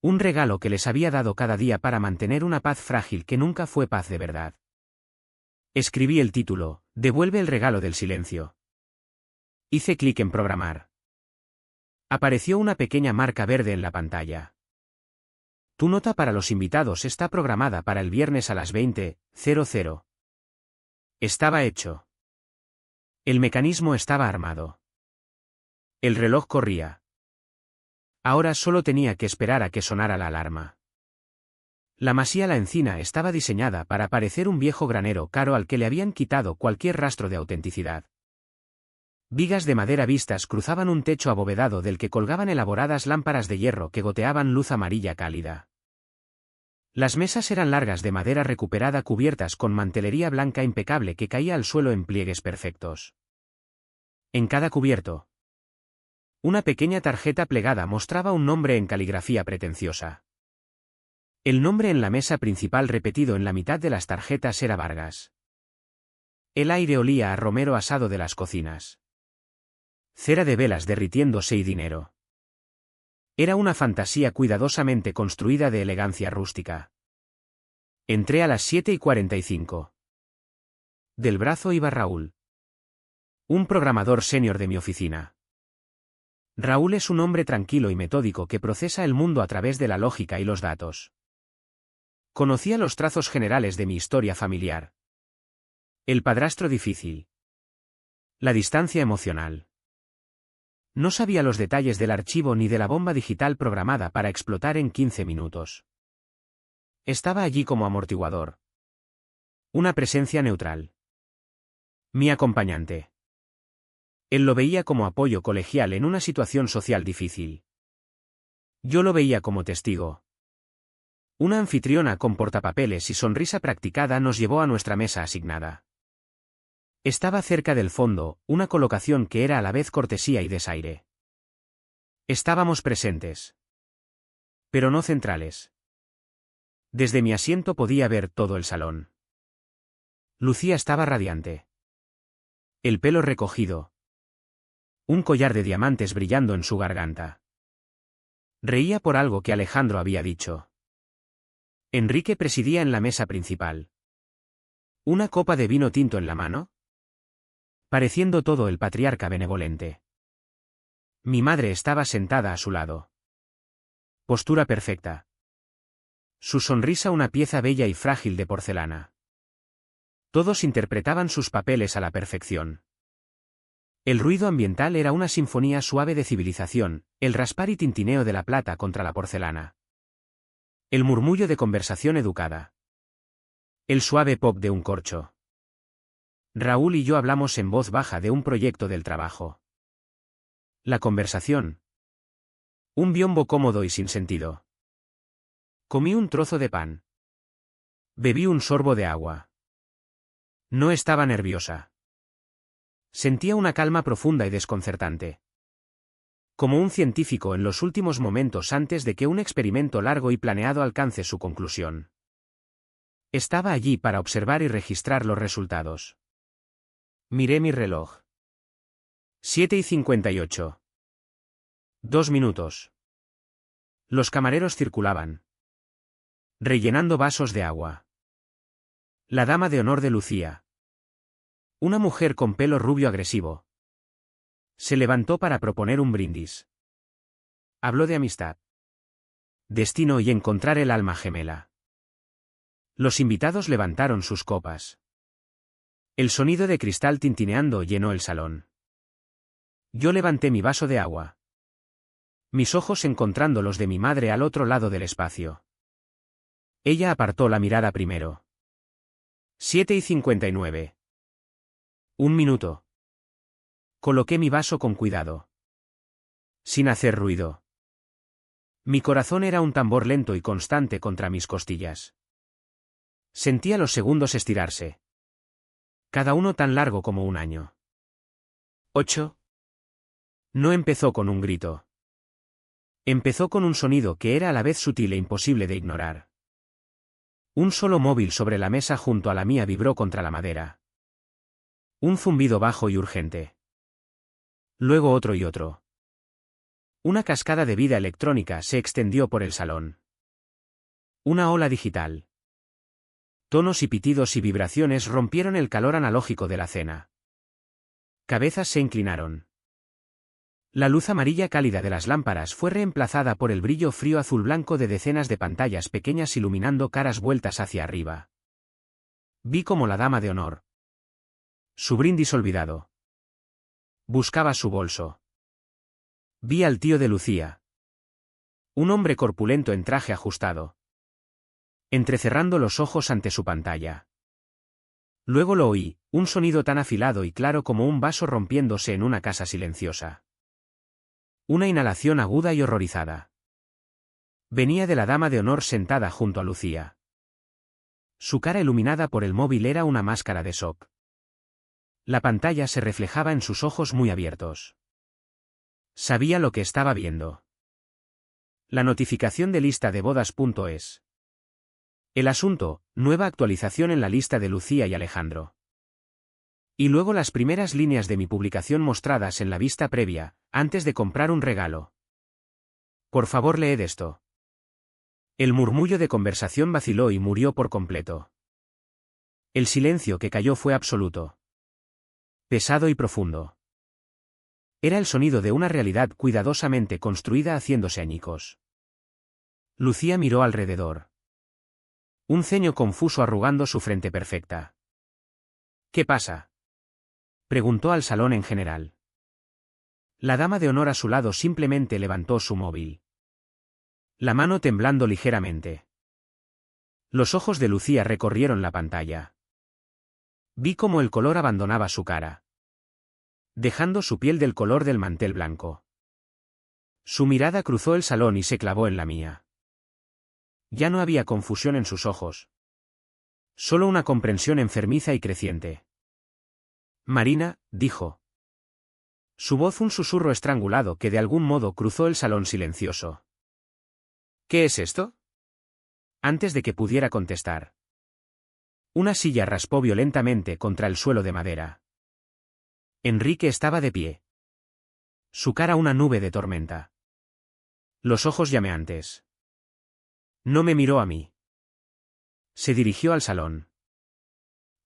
Un regalo que les había dado cada día para mantener una paz frágil que nunca fue paz de verdad. Escribí el título, Devuelve el regalo del silencio. Hice clic en programar. Apareció una pequeña marca verde en la pantalla. Tu nota para los invitados está programada para el viernes a las 20:00. Estaba hecho. El mecanismo estaba armado. El reloj corría. Ahora solo tenía que esperar a que sonara la alarma. La Masía La Encina estaba diseñada para parecer un viejo granero caro al que le habían quitado cualquier rastro de autenticidad. Vigas de madera vistas cruzaban un techo abovedado del que colgaban elaboradas lámparas de hierro que goteaban luz amarilla cálida. Las mesas eran largas de madera recuperada cubiertas con mantelería blanca impecable que caía al suelo en pliegues perfectos. En cada cubierto, una pequeña tarjeta plegada mostraba un nombre en caligrafía pretenciosa. El nombre en la mesa principal repetido en la mitad de las tarjetas era Vargas. El aire olía a romero asado de las cocinas. Cera de velas derritiéndose y dinero. Era una fantasía cuidadosamente construida de elegancia rústica. Entré a las 7:45. Del brazo iba Raúl. Un programador senior de mi oficina. Raúl es un hombre tranquilo y metódico que procesa el mundo a través de la lógica y los datos. Conocía los trazos generales de mi historia familiar. El padrastro difícil. La distancia emocional. No sabía los detalles del archivo ni de la bomba digital programada para explotar en 15 minutos. Estaba allí como amortiguador. Una presencia neutral. Mi acompañante. Él lo veía como apoyo colegial en una situación social difícil. Yo lo veía como testigo. Una anfitriona con portapapeles y sonrisa practicada nos llevó a nuestra mesa asignada. Estaba cerca del fondo, una colocación que era a la vez cortesía y desaire. Estábamos presentes. Pero no centrales. Desde mi asiento podía ver todo el salón. Lucía estaba radiante. El pelo recogido. Un collar de diamantes brillando en su garganta. Reía por algo que Alejandro había dicho. Enrique presidía en la mesa principal. ¿Una copa de vino tinto en la mano? Pareciendo todo el patriarca benevolente. Mi madre estaba sentada a su lado. Postura perfecta. Su sonrisa una pieza bella y frágil de porcelana. Todos interpretaban sus papeles a la perfección. El ruido ambiental era una sinfonía suave de civilización, el raspar y tintineo de la plata contra la porcelana. El murmullo de conversación educada. El suave pop de un corcho. Raúl y yo hablamos en voz baja de un proyecto del trabajo. La conversación. Un biombo cómodo y sin sentido. Comí un trozo de pan. Bebí un sorbo de agua. No estaba nerviosa. Sentía una calma profunda y desconcertante. Como un científico en los últimos momentos antes de que un experimento largo y planeado alcance su conclusión. Estaba allí para observar y registrar los resultados. Miré mi reloj. 7:58. 2 minutos. Los camareros circulaban. Rellenando vasos de agua. La dama de honor de Lucía. Una mujer con pelo rubio agresivo. Se levantó para proponer un brindis. Habló de amistad. Destino y encontrar el alma gemela. Los invitados levantaron sus copas. El sonido de cristal tintineando llenó el salón. Yo levanté mi vaso de agua. Mis ojos encontrando los de mi madre al otro lado del espacio. Ella apartó la mirada primero. 7:59. 1 minuto. Coloqué mi vaso con cuidado. Sin hacer ruido. Mi corazón era un tambor lento y constante contra mis costillas. Sentía los segundos estirarse. Cada uno tan largo como un año. 8. No empezó con un grito. Empezó con un sonido que era a la vez sutil e imposible de ignorar. Un solo móvil sobre la mesa junto a la mía vibró contra la madera. Un zumbido bajo y urgente. Luego otro y otro. Una cascada de vida electrónica se extendió por el salón. Una ola digital. Tonos y pitidos y vibraciones rompieron el calor analógico de la cena. Cabezas se inclinaron. La luz amarilla cálida de las lámparas fue reemplazada por el brillo frío azul-blanco de decenas de pantallas pequeñas iluminando caras vueltas hacia arriba. Vi como la dama de honor. Su brindis olvidado. Buscaba su bolso. Vi al tío de Lucía. Un hombre corpulento en traje ajustado. Entrecerrando los ojos ante su pantalla. Luego lo oí, un sonido tan afilado y claro como un vaso rompiéndose en una casa silenciosa. Una inhalación aguda y horrorizada. Venía de la dama de honor sentada junto a Lucía. Su cara iluminada por el móvil era una máscara de shock. La pantalla se reflejaba en sus ojos muy abiertos. Sabía lo que estaba viendo. La notificación de lista de bodas.es. El asunto, nueva actualización en la lista de Lucía y Alejandro. Y luego las primeras líneas de mi publicación mostradas en la vista previa, antes de comprar un regalo. Por favor, leed esto. El murmullo de conversación vaciló y murió por completo. El silencio que cayó fue absoluto. Pesado y profundo. Era el sonido de una realidad cuidadosamente construida haciéndose añicos. Lucía miró alrededor. Un ceño confuso arrugando su frente perfecta. ¿Qué pasa?, preguntó al salón en general. La dama de honor a su lado simplemente levantó su móvil. La mano temblando ligeramente. Los ojos de Lucía recorrieron la pantalla. Vi cómo el color abandonaba su cara. Dejando su piel del color del mantel blanco. Su mirada cruzó el salón y se clavó en la mía. Ya no había confusión en sus ojos. Solo una comprensión enfermiza y creciente. Marina, dijo. Su voz un susurro estrangulado que de algún modo cruzó el salón silencioso. ¿Qué es esto?, antes de que pudiera contestar. Una silla raspó violentamente contra el suelo de madera. Enrique estaba de pie. Su cara una nube de tormenta. Los ojos llameantes. No me miró a mí. Se dirigió al salón.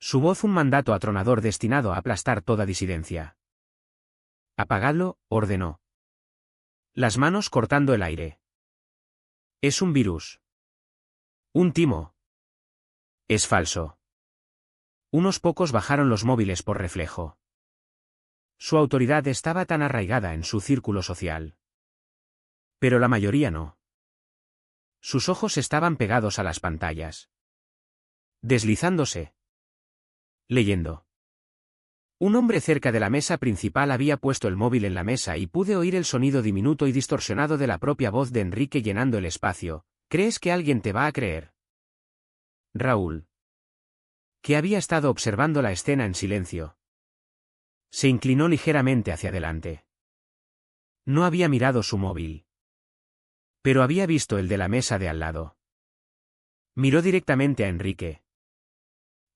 Su voz un mandato atronador destinado a aplastar toda disidencia. Apagadlo, ordenó. Las manos cortando el aire. Es un virus. Un timo. Es falso. Unos pocos bajaron los móviles por reflejo. Su autoridad estaba tan arraigada en su círculo social. Pero la mayoría no. Sus ojos estaban pegados a las pantallas. Deslizándose. Leyendo. Un hombre cerca de la mesa principal había puesto el móvil en la mesa y pude oír el sonido diminuto y distorsionado de la propia voz de Enrique llenando el espacio. ¿Crees que alguien te va a creer? Raúl. Que había estado observando la escena en silencio. Se inclinó ligeramente hacia adelante. No había mirado su móvil. Pero había visto el de la mesa de al lado. Miró directamente a Enrique.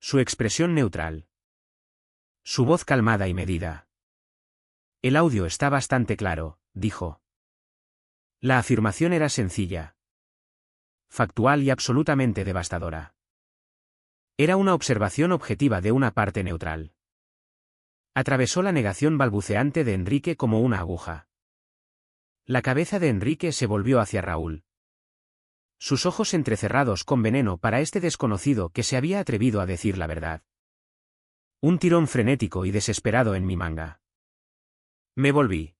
Su expresión neutral. Su voz calmada y medida. El audio está bastante claro, dijo. La afirmación era sencilla. Factual y absolutamente devastadora. Era una observación objetiva de una parte neutral. Atravesó la negación balbuceante de Enrique como una aguja. La cabeza de Enrique se volvió hacia Raúl. Sus ojos entrecerrados con veneno para este desconocido que se había atrevido a decir la verdad. Un tirón frenético y desesperado en mi manga. Me volví.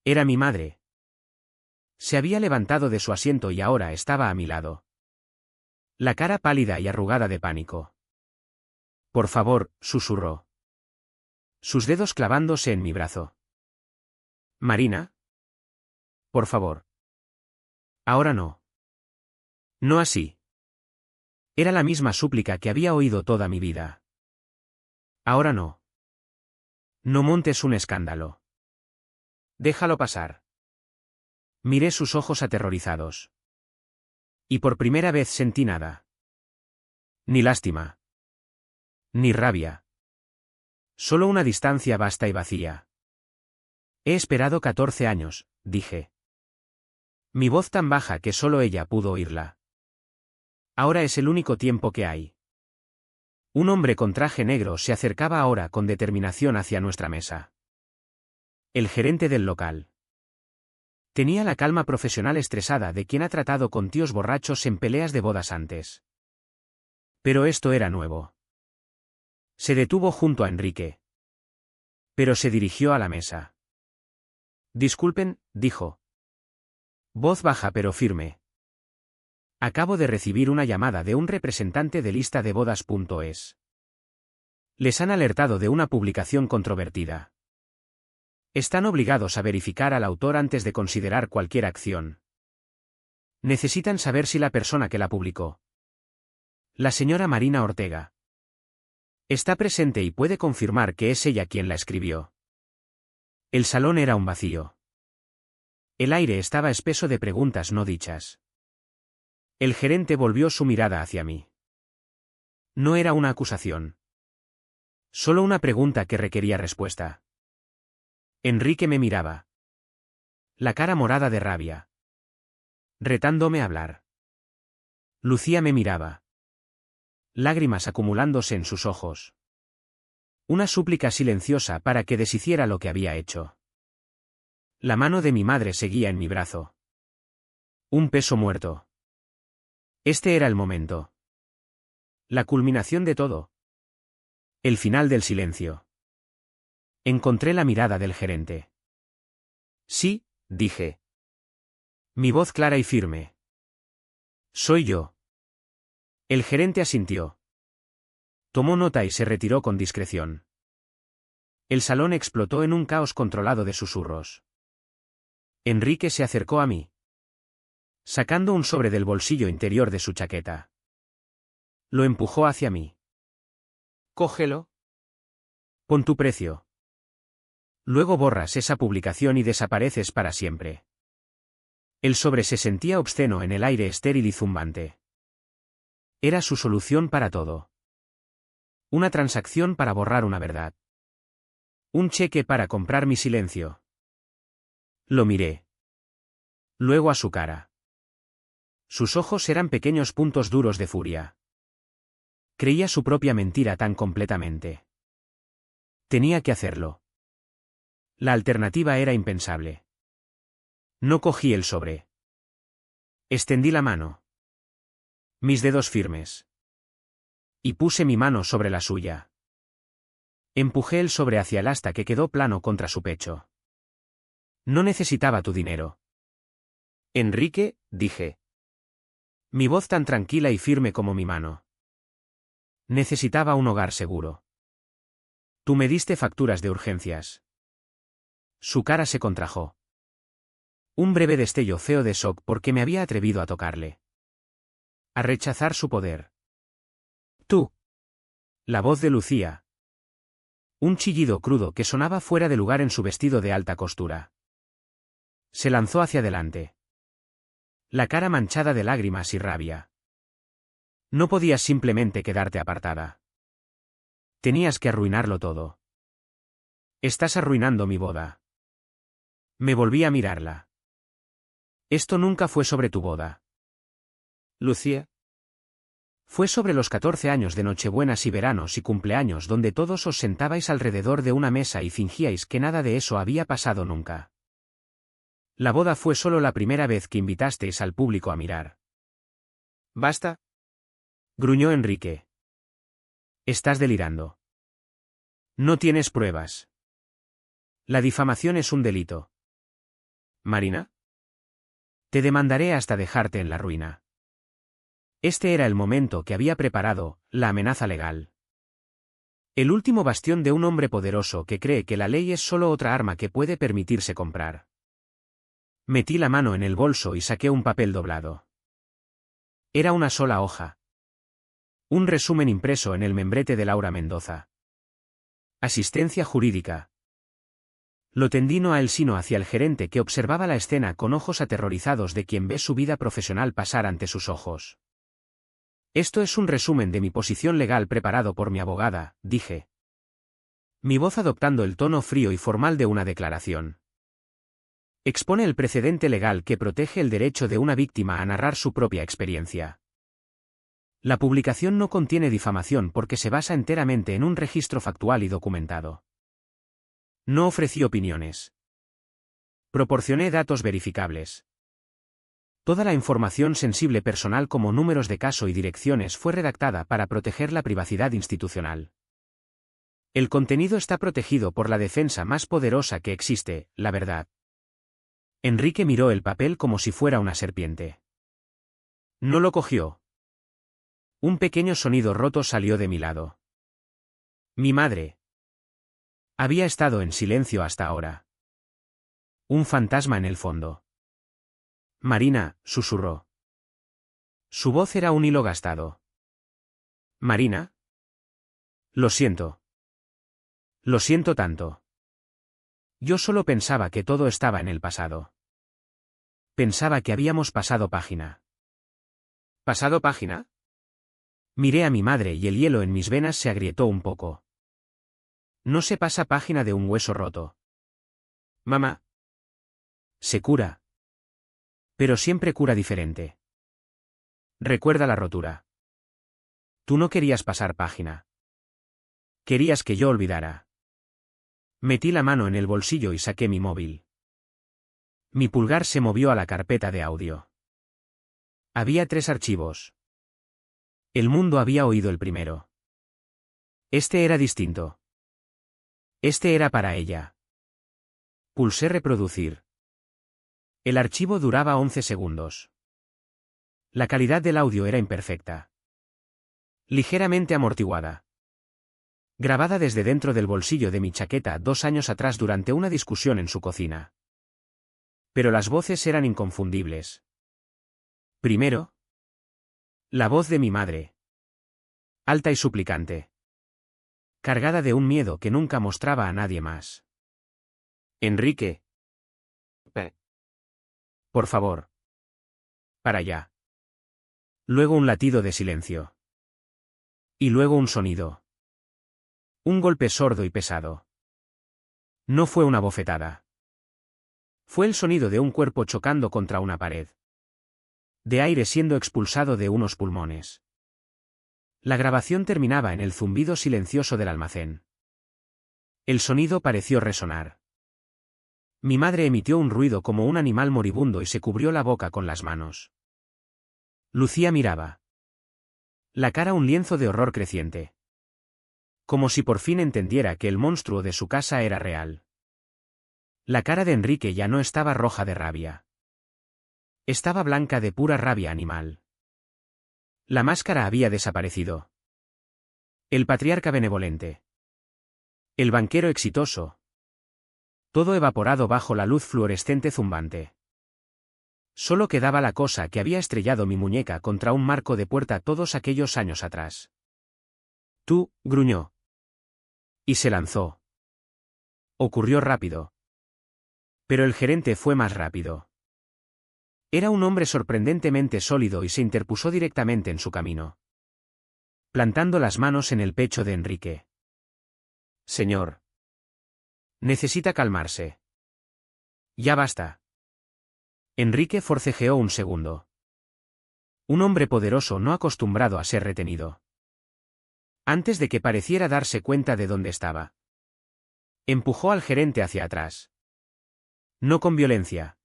Era mi madre. Se había levantado de su asiento y ahora estaba a mi lado. La cara pálida y arrugada de pánico. Por favor, susurró. Sus dedos clavándose en mi brazo. Marina. Por favor. Ahora no. No así. Era la misma súplica que había oído toda mi vida. Ahora no. No montes un escándalo. Déjalo pasar. Miré sus ojos aterrorizados. Y por primera vez sentí nada. Ni lástima. Ni rabia. Solo una distancia vasta y vacía. He esperado 14 años, dije. Mi voz tan baja que solo ella pudo oírla. Ahora es el único tiempo que hay. Un hombre con traje negro se acercaba ahora con determinación hacia nuestra mesa. El gerente del local. Tenía la calma profesional estresada de quien ha tratado con tíos borrachos en peleas de bodas antes. Pero esto era nuevo. Se detuvo junto a Enrique. Pero se dirigió a la mesa. Disculpen, dijo. Voz baja pero firme. Acabo de recibir una llamada de un representante de lista de bodas.es. Les han alertado de una publicación controvertida. Están obligados a verificar al autor antes de considerar cualquier acción. Necesitan saber si la persona que la publicó, la señora Marina Ortega, está presente y puede confirmar que es ella quien la escribió. El salón era un vacío. El aire estaba espeso de preguntas no dichas. El gerente volvió su mirada hacia mí. No era una acusación. Solo una pregunta que requería respuesta. Enrique me miraba. La cara morada de rabia. Retándome a hablar. Lucía me miraba. Lágrimas acumulándose en sus ojos. Una súplica silenciosa para que deshiciera lo que había hecho. La mano de mi madre seguía en mi brazo. Un peso muerto. Este era el momento. La culminación de todo. El final del silencio. Encontré la mirada del gerente. Sí, dije. Mi voz clara y firme. Soy yo. El gerente asintió. Tomó nota y se retiró con discreción. El salón explotó en un caos controlado de susurros. Enrique se acercó a mí, sacando un sobre del bolsillo interior de su chaqueta. Lo empujó hacia mí. Cógelo. Pon tu precio. Luego borras esa publicación y desapareces para siempre. El sobre se sentía obsceno en el aire estéril y zumbante. Era su solución para todo. Una transacción para borrar una verdad. Un cheque para comprar mi silencio. Lo miré. Luego a su cara. Sus ojos eran pequeños puntos duros de furia. Creía su propia mentira tan completamente. Tenía que hacerlo. La alternativa era impensable. No cogí el sobre. Extendí la mano. Mis dedos firmes. Y puse mi mano sobre la suya. Empujé el sobre hacia el asta que quedó plano contra su pecho. No necesitaba tu dinero. Enrique, dije. Mi voz tan tranquila y firme como mi mano. Necesitaba un hogar seguro. Tú me diste facturas de urgencias. Su cara se contrajo. Un breve destello feo de shock porque me había atrevido a tocarle. A rechazar su poder. Tú. La voz de Lucía. Un chillido crudo que sonaba fuera de lugar en su vestido de alta costura. Se lanzó hacia adelante. La cara manchada de lágrimas y rabia. No podías simplemente quedarte apartada. Tenías que arruinarlo todo. Estás arruinando mi boda. Me volví a mirarla. Esto nunca fue sobre tu boda. Lucía. Fue sobre los 14 años de Nochebuenas y veranos y cumpleaños donde todos os sentabais alrededor de una mesa y fingíais que nada de eso había pasado nunca. La boda fue solo la primera vez que invitasteis al público a mirar. ¿Basta? Gruñó Enrique. Estás delirando. No tienes pruebas. La difamación es un delito. ¿Marina? Te demandaré hasta dejarte en la ruina. Este era el momento que había preparado, la amenaza legal. El último bastión de un hombre poderoso que cree que la ley es solo otra arma que puede permitirse comprar. Metí la mano en el bolso y saqué un papel doblado. Era una sola hoja. Un resumen impreso en el membrete de Laura Mendoza. Asistencia jurídica. Lo tendí no a él sino hacia el gerente que observaba la escena con ojos aterrorizados de quien ve su vida profesional pasar ante sus ojos. Esto es un resumen de mi posición legal preparado por mi abogada, dije. Mi voz adoptando el tono frío y formal de una declaración. Expone el precedente legal que protege el derecho de una víctima a narrar su propia experiencia. La publicación no contiene difamación porque se basa enteramente en un registro factual y documentado. No ofrecí opiniones. Proporcioné datos verificables. Toda la información sensible personal como números de caso y direcciones fue redactada para proteger la privacidad institucional. El contenido está protegido por la defensa más poderosa que existe, la verdad. Enrique miró el papel como si fuera una serpiente. No lo cogió. Un pequeño sonido roto salió de mi lado. Mi madre. Había estado en silencio hasta ahora. Un fantasma en el fondo. Marina, susurró. Su voz era un hilo gastado. Marina. Lo siento. Lo siento tanto. Yo solo pensaba que todo estaba en el pasado. Pensaba que habíamos pasado página. ¿Pasado página? Miré a mi madre y el hielo en mis venas se agrietó un poco. No se pasa página de un hueso roto. Mamá. Se cura. Pero siempre cura diferente. Recuerda la rotura. Tú no querías pasar página. Querías que yo olvidara. Metí la mano en el bolsillo y saqué mi móvil. Mi pulgar se movió a la carpeta de audio. Había 3 archivos. El mundo había oído el primero. Este era distinto. Este era para ella. Pulsé reproducir. El archivo duraba 11 segundos. La calidad del audio era imperfecta. Ligeramente amortiguada. Grabada desde dentro del bolsillo de mi chaqueta 2 años atrás durante una discusión en su cocina. Pero las voces eran inconfundibles. Primero, la voz de mi madre. Alta y suplicante. Cargada de un miedo que nunca mostraba a nadie más. Enrique. Por favor. Para allá. Luego un latido de silencio. Y luego un sonido. Un golpe sordo y pesado. No fue una bofetada. Fue el sonido de un cuerpo chocando contra una pared. De aire siendo expulsado de unos pulmones. La grabación terminaba en el zumbido silencioso del almacén. El sonido pareció resonar. Mi madre emitió un ruido como un animal moribundo y se cubrió la boca con las manos. Lucía miraba. La cara un lienzo de horror creciente. Como si por fin entendiera que el monstruo de su casa era real. La cara de Enrique ya no estaba roja de rabia. Estaba blanca de pura rabia animal. La máscara había desaparecido. El patriarca benevolente. El banquero exitoso. Todo evaporado bajo la luz fluorescente zumbante. Solo quedaba la cosa que había estrellado mi muñeca contra un marco de puerta todos aquellos años atrás. Tú, gruñó. Y se lanzó. Ocurrió rápido. Pero el gerente fue más rápido. Era un hombre sorprendentemente sólido y se interpuso directamente en su camino. Plantando las manos en el pecho de Enrique. Señor. Necesita calmarse. Ya basta. Enrique forcejeó un segundo. Un hombre poderoso no acostumbrado a ser retenido. Antes de que pareciera darse cuenta de dónde estaba. Empujó al gerente hacia atrás. No con violencia.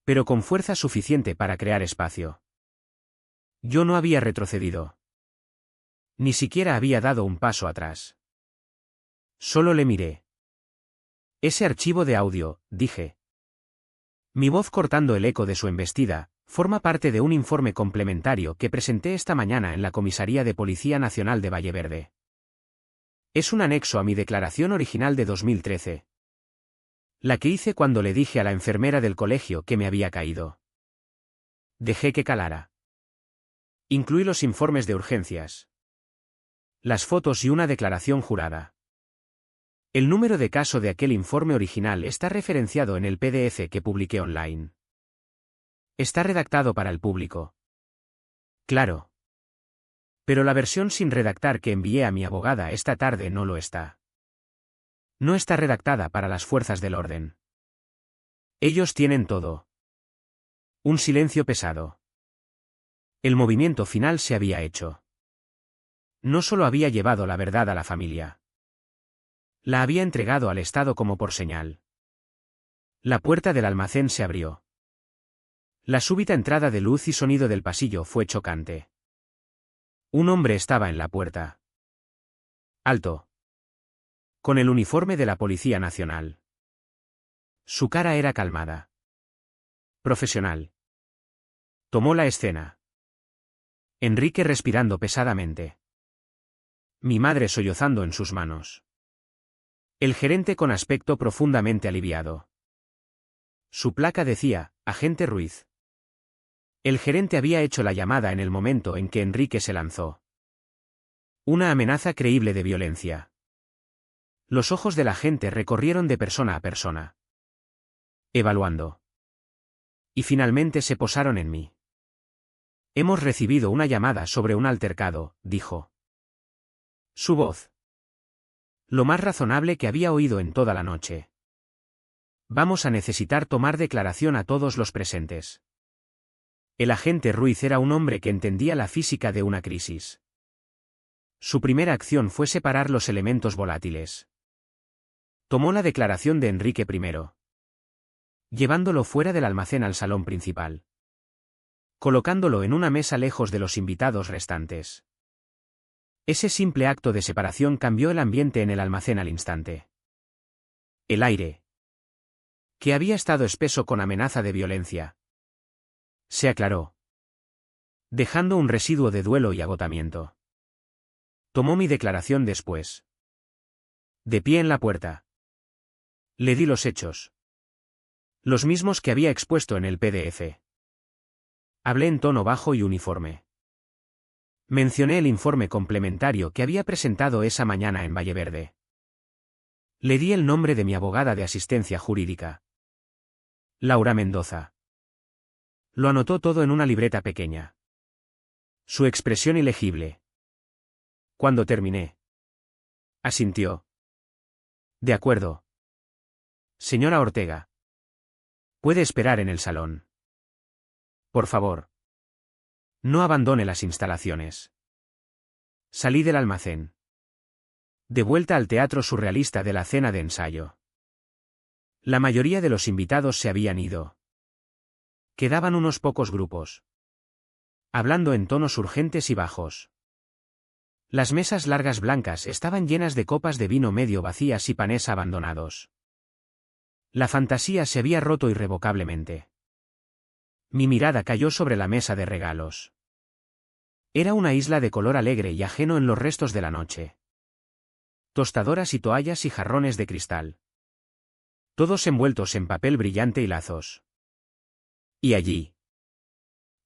Pero con fuerza suficiente para crear espacio. Yo no había retrocedido. Ni siquiera había dado un paso atrás. Solo le miré. Ese archivo de audio, dije. Mi voz cortando el eco de su embestida, forma parte de un informe complementario que presenté esta mañana en la Comisaría de Policía Nacional de Valleverde. Es un anexo a mi declaración original de 2013. La que hice cuando le dije a la enfermera del colegio que me había caído. Dejé que calara. Incluí los informes de urgencias, las fotos y una declaración jurada. El número de caso de aquel informe original está referenciado en el PDF que publiqué online. Está redactado para el público. Claro. Pero la versión sin redactar que envié a mi abogada esta tarde no lo está. No está redactada para las fuerzas del orden. Ellos tienen todo. Un silencio pesado. El movimiento final se había hecho. No solo había llevado la verdad a la familia. La había entregado al Estado como por señal. La puerta del almacén se abrió. La súbita entrada de luz y sonido del pasillo fue chocante. Un hombre estaba en la puerta. Alto. Con el uniforme de la Policía Nacional. Su cara era calmada. Profesional. Tomó la escena. Enrique respirando pesadamente. Mi madre sollozando en sus manos. El gerente con aspecto profundamente aliviado. Su placa decía, Agente Ruiz. El gerente había hecho la llamada en el momento en que Enrique se lanzó. Una amenaza creíble de violencia. Los ojos del agente recorrieron de persona a persona. Evaluando. Y finalmente se posaron en mí. Hemos recibido una llamada sobre un altercado, dijo. Su voz. Lo más razonable que había oído en toda la noche. Vamos a necesitar tomar declaración a todos los presentes. El agente Ruiz era un hombre que entendía la física de una crisis. Su primera acción fue separar los elementos volátiles. Tomó la declaración de Enrique I. Llevándolo fuera del almacén al salón principal. Colocándolo en una mesa lejos de los invitados restantes. Ese simple acto de separación cambió el ambiente en el almacén al instante. El aire, que había estado espeso con amenaza de violencia, se aclaró, dejando un residuo de duelo y agotamiento. Tomó mi declaración después. De pie en la puerta. Le di los hechos. Los mismos que había expuesto en el PDF. Hablé en tono bajo y uniforme. Mencioné el informe complementario que había presentado esa mañana en Valleverde. Le di el nombre de mi abogada de asistencia jurídica. Laura Mendoza. Lo anotó todo en una libreta pequeña. Su expresión ilegible. Cuando terminé. Asintió. De acuerdo. Señora Ortega. Puede esperar en el salón. Por favor. No abandone las instalaciones. Salí del almacén. De vuelta al teatro surrealista de la cena de ensayo. La mayoría de los invitados se habían ido. Quedaban unos pocos grupos. Hablando en tonos urgentes y bajos. Las mesas largas blancas estaban llenas de copas de vino medio vacías y panés abandonados. La fantasía se había roto irrevocablemente. Mi mirada cayó sobre la mesa de regalos. Era una isla de color alegre y ajeno en los restos de la noche. Tostadoras y toallas y jarrones de cristal. Todos envueltos en papel brillante y lazos. Y allí.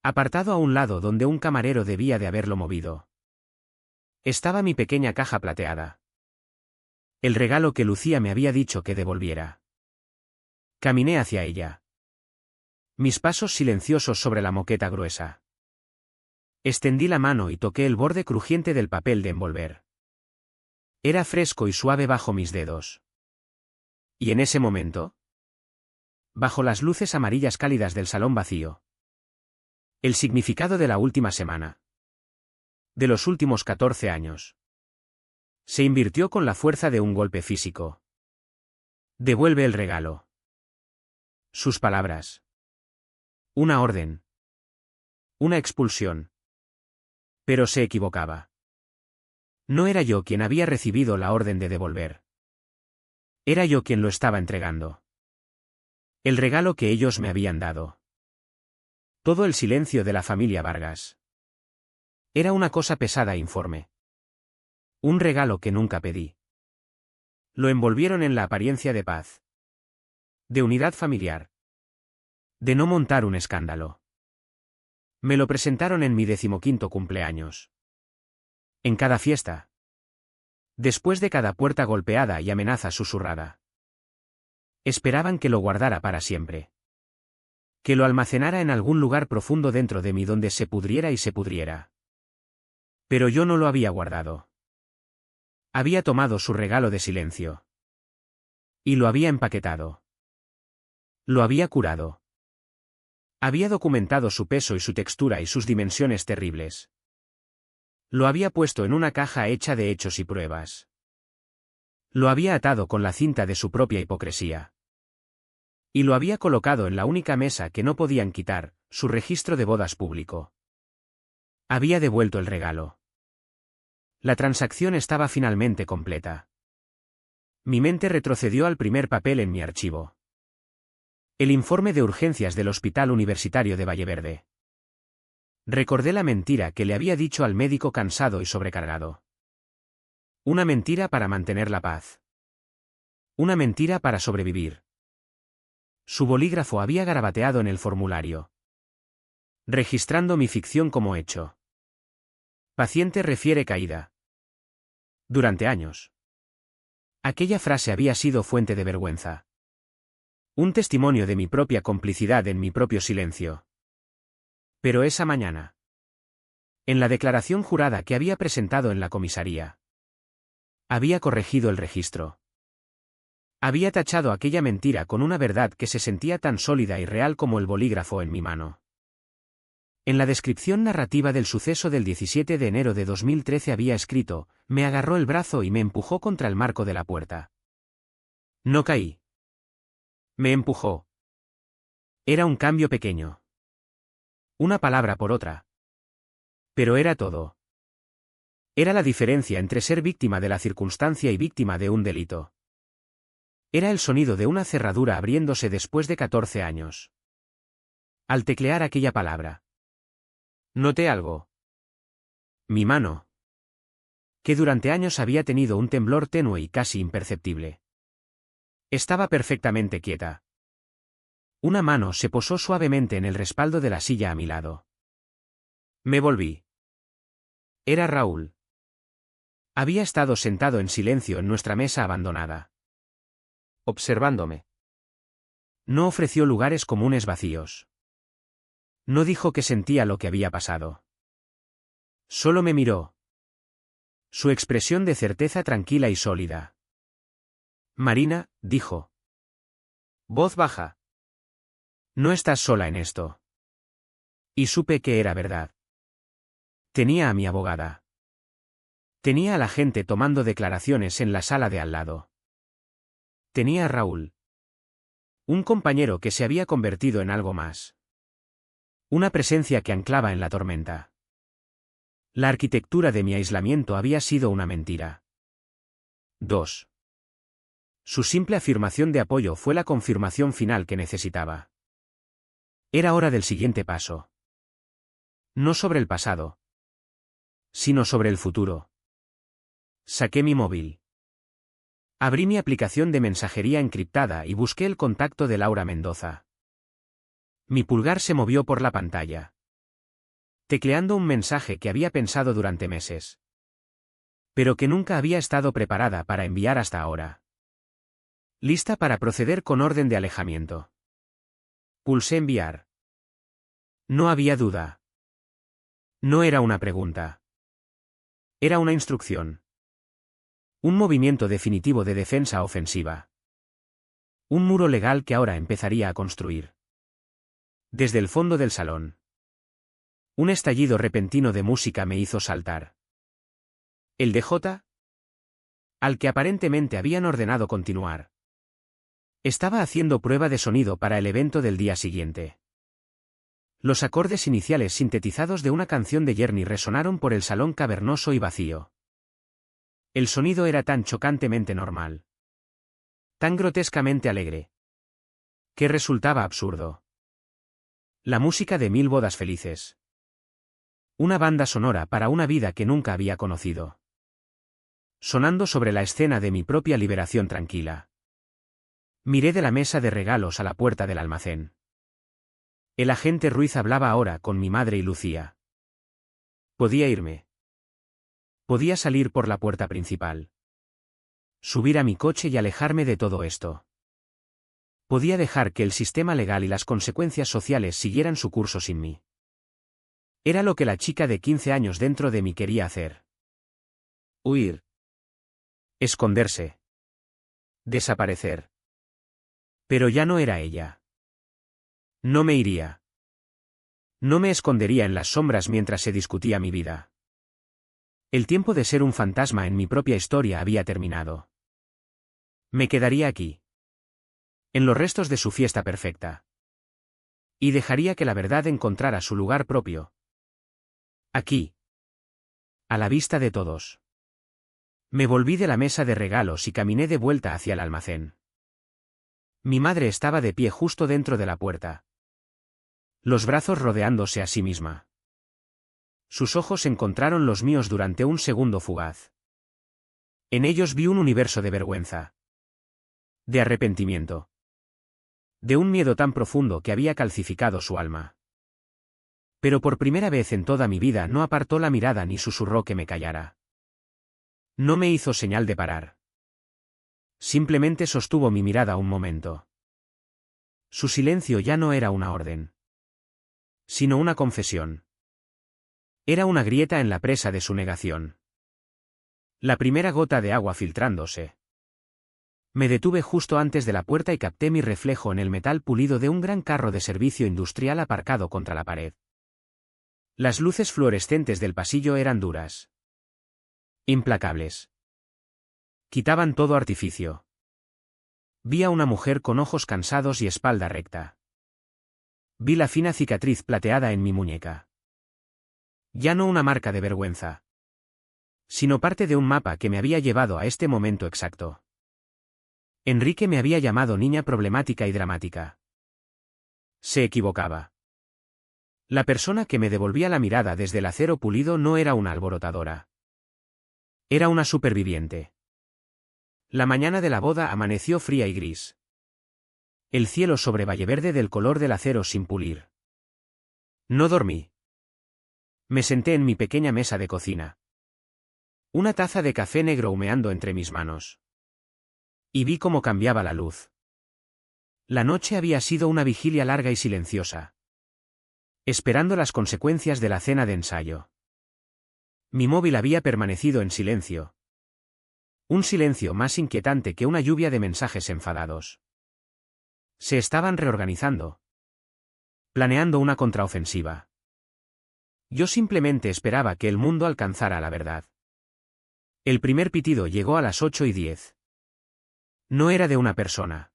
Apartado a un lado donde un camarero debía de haberlo movido. Estaba mi pequeña caja plateada. El regalo que Lucía me había dicho que devolviera. Caminé hacia ella. Mis pasos silenciosos sobre la moqueta gruesa. Extendí la mano y toqué el borde crujiente del papel de envolver. Era fresco y suave bajo mis dedos. Y en ese momento, bajo las luces amarillas cálidas del salón vacío, el significado de la última semana, de los últimos 14 años, se invirtió con la fuerza de un golpe físico. Devuelve el regalo. Sus palabras. Una orden. Una expulsión. Pero se equivocaba. No era yo quien había recibido la orden de devolver. Era yo quien lo estaba entregando. El regalo que ellos me habían dado. Todo el silencio de la familia Vargas. Era una cosa pesada e informe. Un regalo que nunca pedí. Lo envolvieron en la apariencia de paz. De unidad familiar. De no montar un escándalo. Me lo presentaron en mi 15º cumpleaños. En cada fiesta. Después de cada puerta golpeada y amenaza susurrada. Esperaban que lo guardara para siempre. Que lo almacenara en algún lugar profundo dentro de mí donde se pudriera y se pudriera. Pero yo no lo había guardado. Había tomado su regalo de silencio. Y lo había empaquetado. Lo había curado. Había documentado su peso y su textura y sus dimensiones terribles. Lo había puesto en una caja hecha de hechos y pruebas. Lo había atado con la cinta de su propia hipocresía. Y lo había colocado en la única mesa que no podían quitar, su registro de bodas público. Había devuelto el regalo. La transacción estaba finalmente completa. Mi mente retrocedió al primer papel en mi archivo. El informe de urgencias del Hospital Universitario de Valleverde. Recordé la mentira que le había dicho al médico cansado y sobrecargado. Una mentira para mantener la paz. Una mentira para sobrevivir. Su bolígrafo había garabateado en el formulario. Registrando mi ficción como hecho. Paciente refiere caída. Durante años. Aquella frase había sido fuente de vergüenza. Un testimonio de mi propia complicidad en mi propio silencio. Pero esa mañana. En la declaración jurada que había presentado en la comisaría. Había corregido el registro. Había tachado aquella mentira con una verdad que se sentía tan sólida y real como el bolígrafo en mi mano. En la descripción narrativa del suceso del 17 de enero de 2013 había escrito, me agarró el brazo y me empujó contra el marco de la puerta. No caí. Me empujó. Era un cambio pequeño. Una palabra por otra. Pero era todo. Era la diferencia entre ser víctima de la circunstancia y víctima de un delito. Era el sonido de una cerradura abriéndose después de 14 años. Al teclear aquella palabra. Noté algo. Mi mano. Que durante años había tenido un temblor tenue y casi imperceptible. Estaba perfectamente quieta. Una mano se posó suavemente en el respaldo de la silla a mi lado. Me volví. Era Raúl. Había estado sentado en silencio en nuestra mesa abandonada. Observándome. No ofreció lugares comunes vacíos. No dijo que sentía lo que había pasado. Solo me miró. Su expresión de certeza tranquila y sólida. Marina, dijo. Voz baja. No estás sola en esto. Y supe que era verdad. Tenía a mi abogada. Tenía a la gente tomando declaraciones en la sala de al lado. Tenía a Raúl. Un compañero que se había convertido en algo más. Una presencia que anclaba en la tormenta. La arquitectura de mi aislamiento había sido una mentira. 2. Su simple afirmación de apoyo fue la confirmación final que necesitaba. Era hora del siguiente paso. No sobre el pasado, sino sobre el futuro. Saqué mi móvil. Abrí mi aplicación de mensajería encriptada y busqué el contacto de Laura Mendoza. Mi pulgar se movió por la pantalla. Tecleando un mensaje que había pensado durante meses. Pero que nunca había estado preparada para enviar hasta ahora. Lista para proceder con orden de alejamiento. Pulsé enviar. No había duda. No era una pregunta. Era una instrucción. Un movimiento definitivo de defensa ofensiva. Un muro legal que ahora empezaría a construir. Desde el fondo del salón. Un estallido repentino de música me hizo saltar. ¿El DJ? Al que aparentemente habían ordenado continuar. Estaba haciendo prueba de sonido para el evento del día siguiente. Los acordes iniciales sintetizados de una canción de Journey resonaron por el salón cavernoso y vacío. El sonido era tan chocantemente normal. tan grotescamente alegre, que resultaba absurdo. La música de 1000 bodas felices. Una banda sonora para una vida que nunca había conocido. Sonando sobre la escena de mi propia liberación tranquila. Miré de la mesa de regalos a la puerta del almacén. El agente Ruiz hablaba ahora con mi madre y Lucía. Podía irme. Podía salir por la puerta principal. Subir a mi coche y alejarme de todo esto. Podía dejar que el sistema legal y las consecuencias sociales siguieran su curso sin mí. Era lo que la chica de 15 años dentro de mí quería hacer. Huir. Esconderse. Desaparecer. Pero ya no era ella. No me iría. No me escondería en las sombras mientras se discutía mi vida. El tiempo de ser un fantasma en mi propia historia había terminado. Me quedaría aquí. En los restos de su fiesta perfecta. Y dejaría que la verdad encontrara su lugar propio. Aquí. A la vista de todos. Me volví de la mesa de regalos y caminé de vuelta hacia el almacén. Mi madre estaba de pie justo dentro de la puerta. Los brazos rodeándose a sí misma. Sus ojos encontraron los míos durante un segundo fugaz. En ellos vi un universo de vergüenza. De arrepentimiento. De un miedo tan profundo que había calcificado su alma. Pero por primera vez en toda mi vida no apartó la mirada ni susurró que me callara. No me hizo señal de parar. Simplemente sostuvo mi mirada un momento. Su silencio ya no era una orden. Sino una confesión. Era una grieta en la presa de su negación. La primera gota de agua filtrándose. Me detuve justo antes de la puerta y capté mi reflejo en el metal pulido de un gran carro de servicio industrial aparcado contra la pared. Las luces fluorescentes del pasillo eran duras. Implacables. Quitaban todo artificio. Vi a una mujer con ojos cansados y espalda recta. Vi la fina cicatriz plateada en mi muñeca. Ya no una marca de vergüenza. Sino parte de un mapa que me había llevado a este momento exacto. Enrique me había llamado niña problemática y dramática. Se equivocaba. La persona que me devolvía la mirada desde el acero pulido no era una alborotadora. Era una superviviente. La mañana de la boda amaneció fría y gris. El cielo sobre Valleverde del color del acero sin pulir. No dormí. Me senté en mi pequeña mesa de cocina. Una taza de café negro humeando entre mis manos. Y vi cómo cambiaba la luz. La noche había sido una vigilia larga y silenciosa. Esperando las consecuencias de la cena de ensayo. Mi móvil había permanecido en silencio. Un silencio más inquietante que una lluvia de mensajes enfadados. Se estaban reorganizando. Planeando una contraofensiva. Yo simplemente esperaba que el mundo alcanzara la verdad. El primer pitido llegó a las 8:10. No era de una persona.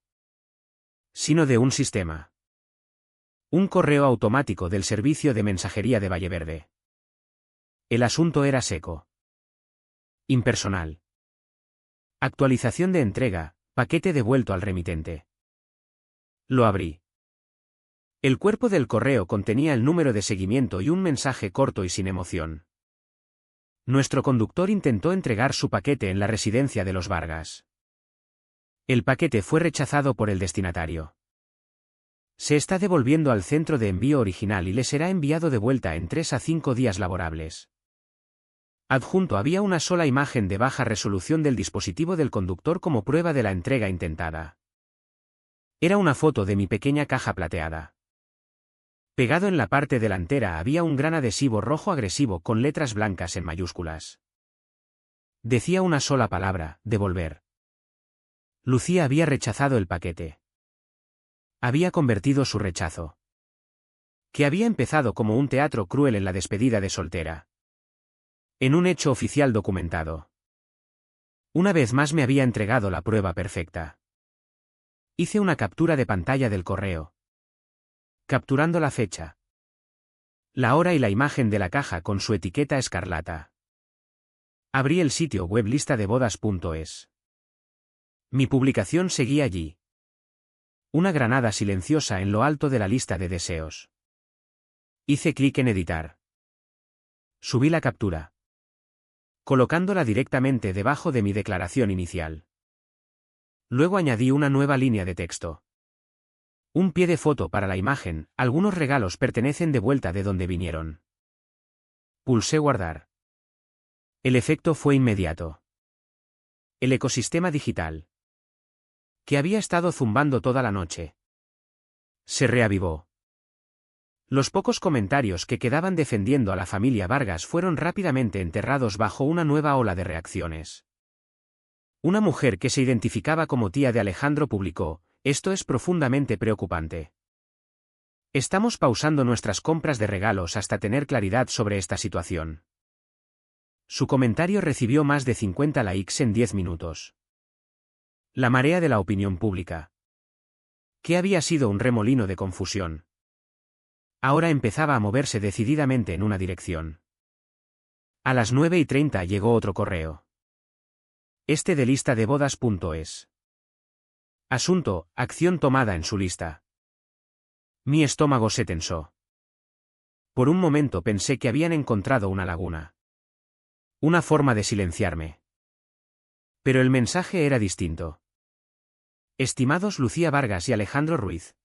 Sino de un sistema. Un correo automático del servicio de mensajería de Valleverde. El asunto era seco. Impersonal. Actualización de entrega, paquete devuelto al remitente. Lo abrí. El cuerpo del correo contenía el número de seguimiento y un mensaje corto y sin emoción. Nuestro conductor intentó entregar su paquete en la residencia de los Vargas. El paquete fue rechazado por el destinatario. Se está devolviendo al centro de envío original y le será enviado de vuelta en 3 a 5 días laborables. Adjunto había una sola imagen de baja resolución del dispositivo del conductor como prueba de la entrega intentada. Era una foto de mi pequeña caja plateada. Pegado en la parte delantera había un gran adhesivo rojo agresivo con letras blancas en mayúsculas. Decía una sola palabra: devolver. Lucía había rechazado el paquete. Había convertido su rechazo, que había empezado como un teatro cruel en la despedida de soltera, en un hecho oficial documentado. Una vez más me había entregado la prueba perfecta. Hice una captura de pantalla del correo, capturando la fecha, la hora y la imagen de la caja con su etiqueta escarlata. Abrí el sitio web listadebodas.es. Mi publicación seguía allí. Una granada silenciosa en lo alto de la lista de deseos. Hice clic en editar. Subí la captura, colocándola directamente debajo de mi declaración inicial. Luego añadí una nueva línea de texto. Un pie de foto para la imagen, algunos regalos pertenecen de vuelta de donde vinieron. Pulsé guardar. El efecto fue inmediato. El ecosistema digital, que había estado zumbando toda la noche, se reavivó. Los pocos comentarios que quedaban defendiendo a la familia Vargas fueron rápidamente enterrados bajo una nueva ola de reacciones. Una mujer que se identificaba como tía de Alejandro publicó: "Esto es profundamente preocupante. Estamos pausando nuestras compras de regalos hasta tener claridad sobre esta situación". Su comentario recibió más de 50 likes en 10 minutos. La marea de la opinión pública, que había sido un remolino de confusión, ahora empezaba a moverse decididamente en una dirección. A las 9:30 llegó otro correo. Este de listadebodas.es. Asunto: acción tomada en su lista. Mi estómago se tensó. Por un momento pensé que habían encontrado una laguna. Una forma de silenciarme. Pero el mensaje era distinto. Estimados Lucía Vargas y Alejandro Ruiz.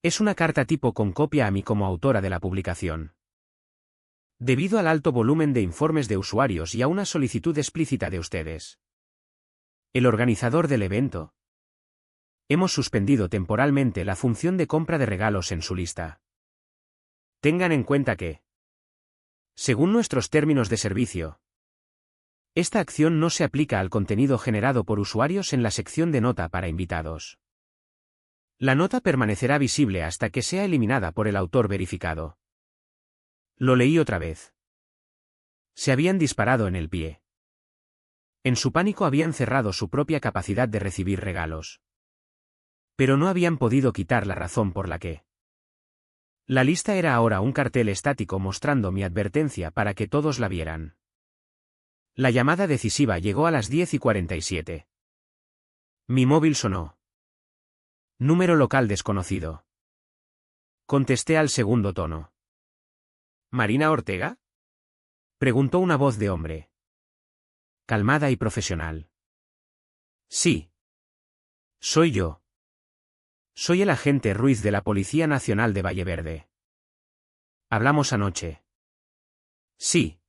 Es una carta tipo con copia a mí como autora de la publicación. Debido al alto volumen de informes de usuarios y a una solicitud explícita de ustedes, el organizador del evento, hemos suspendido temporalmente la función de compra de regalos en su lista. Tengan en cuenta que, según nuestros términos de servicio, esta acción no se aplica al contenido generado por usuarios en la sección de nota para invitados. La nota permanecerá visible hasta que sea eliminada por el autor verificado. Lo leí otra vez. Se habían disparado en el pie. En su pánico habían cerrado su propia capacidad de recibir regalos. Pero no habían podido quitar la razón por la que. La lista era ahora un cartel estático mostrando mi advertencia para que todos la vieran. La llamada decisiva llegó a las 10:47. Mi móvil sonó. Número local desconocido. Contesté al segundo tono. ¿Marina Ortega? Preguntó una voz de hombre. Calmada y profesional. Sí. Soy yo. Soy el agente Ruiz de la Policía Nacional de Valleverde. Hablamos anoche. Sí.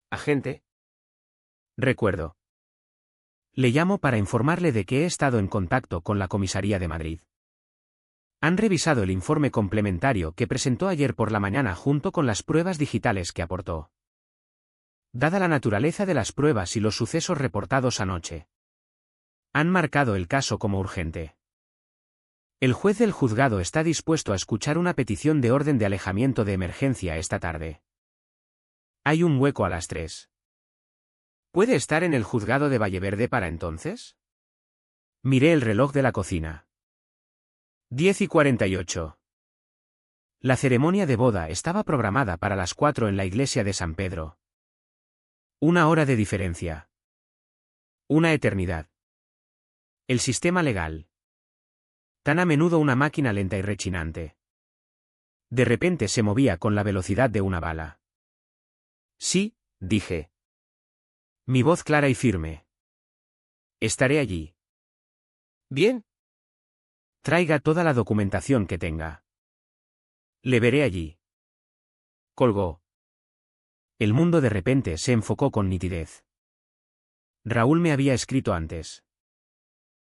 ¿Agente? Recuerdo. Le llamo para informarle de que he estado en contacto con la Comisaría de Madrid. Han revisado el informe complementario que presentó ayer por la mañana junto con las pruebas digitales que aportó. Dada la naturaleza de las pruebas y los sucesos reportados anoche, han marcado el caso como urgente. El juez del juzgado está dispuesto a escuchar una petición de orden de alejamiento de emergencia esta tarde. Hay un hueco a las 3. ¿Puede estar en el juzgado de Valleverde para entonces? Miré el reloj de la cocina. 10:48. La ceremonia de boda estaba programada para las 4 en la iglesia de San Pedro. 1 hora de diferencia. Una eternidad. El sistema legal. Tan a menudo una máquina lenta y rechinante. De repente se movía con la velocidad de una bala. Sí, dije. Mi voz clara y firme. Estaré allí. Bien. Traiga toda la documentación que tenga. Le veré allí. Colgó. El mundo de repente se enfocó con nitidez. Raúl me había escrito antes.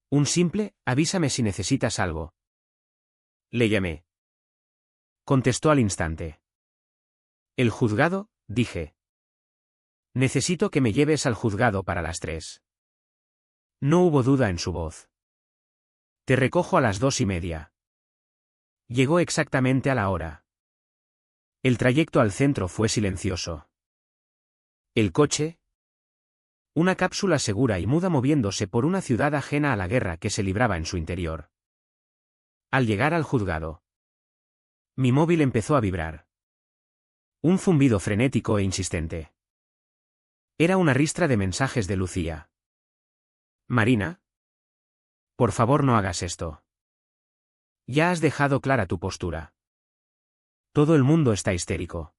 Un simple: avísame si necesitas algo. Le llamé. Contestó al instante. ¿El juzgado?, dije. Necesito que me lleves al juzgado para las 3. No hubo duda en su voz. Te recojo a las 2:30. Llegó exactamente a la hora. El trayecto al centro fue silencioso. El coche. Una cápsula segura y muda moviéndose por una ciudad ajena a la guerra que se libraba en su interior. Al llegar al juzgado, mi móvil empezó a vibrar. Un zumbido frenético e insistente. Era una ristra de mensajes de Lucía. Marina, Por favor, no hagas esto. Ya has dejado clara tu postura. Todo el mundo está histérico.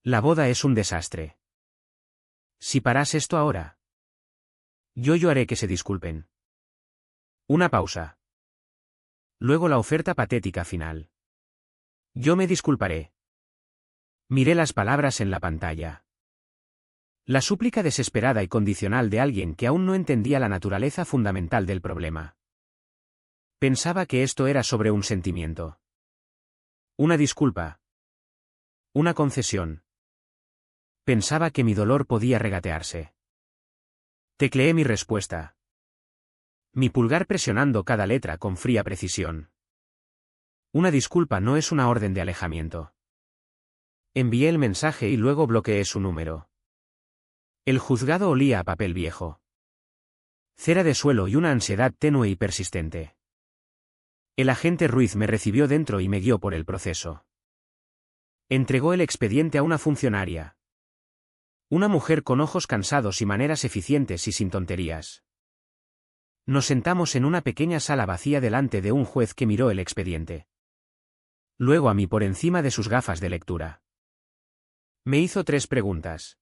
La boda es un desastre. Si paras esto ahora, yo haré que se disculpen. Una pausa. Luego la oferta patética final. Yo me disculparé. Miré las palabras en la pantalla. La súplica desesperada y condicional de alguien que aún no entendía la naturaleza fundamental del problema. Pensaba que esto era sobre un sentimiento. Una disculpa. Una concesión. Pensaba que mi dolor podía regatearse. Tecleé mi respuesta. Mi pulgar presionando cada letra con fría precisión. Una disculpa no es una orden de alejamiento. Envié el mensaje y luego bloqueé su número. El juzgado olía a papel viejo. Cera de suelo y una ansiedad tenue y persistente. El agente Ruiz me recibió dentro y me guió por el proceso. Entregó el expediente a una funcionaria. Una mujer con ojos cansados y maneras eficientes y sin tonterías. Nos sentamos en una pequeña sala vacía delante de un juez que miró el expediente. Luego a mí por encima de sus gafas de lectura. Me hizo 3 preguntas.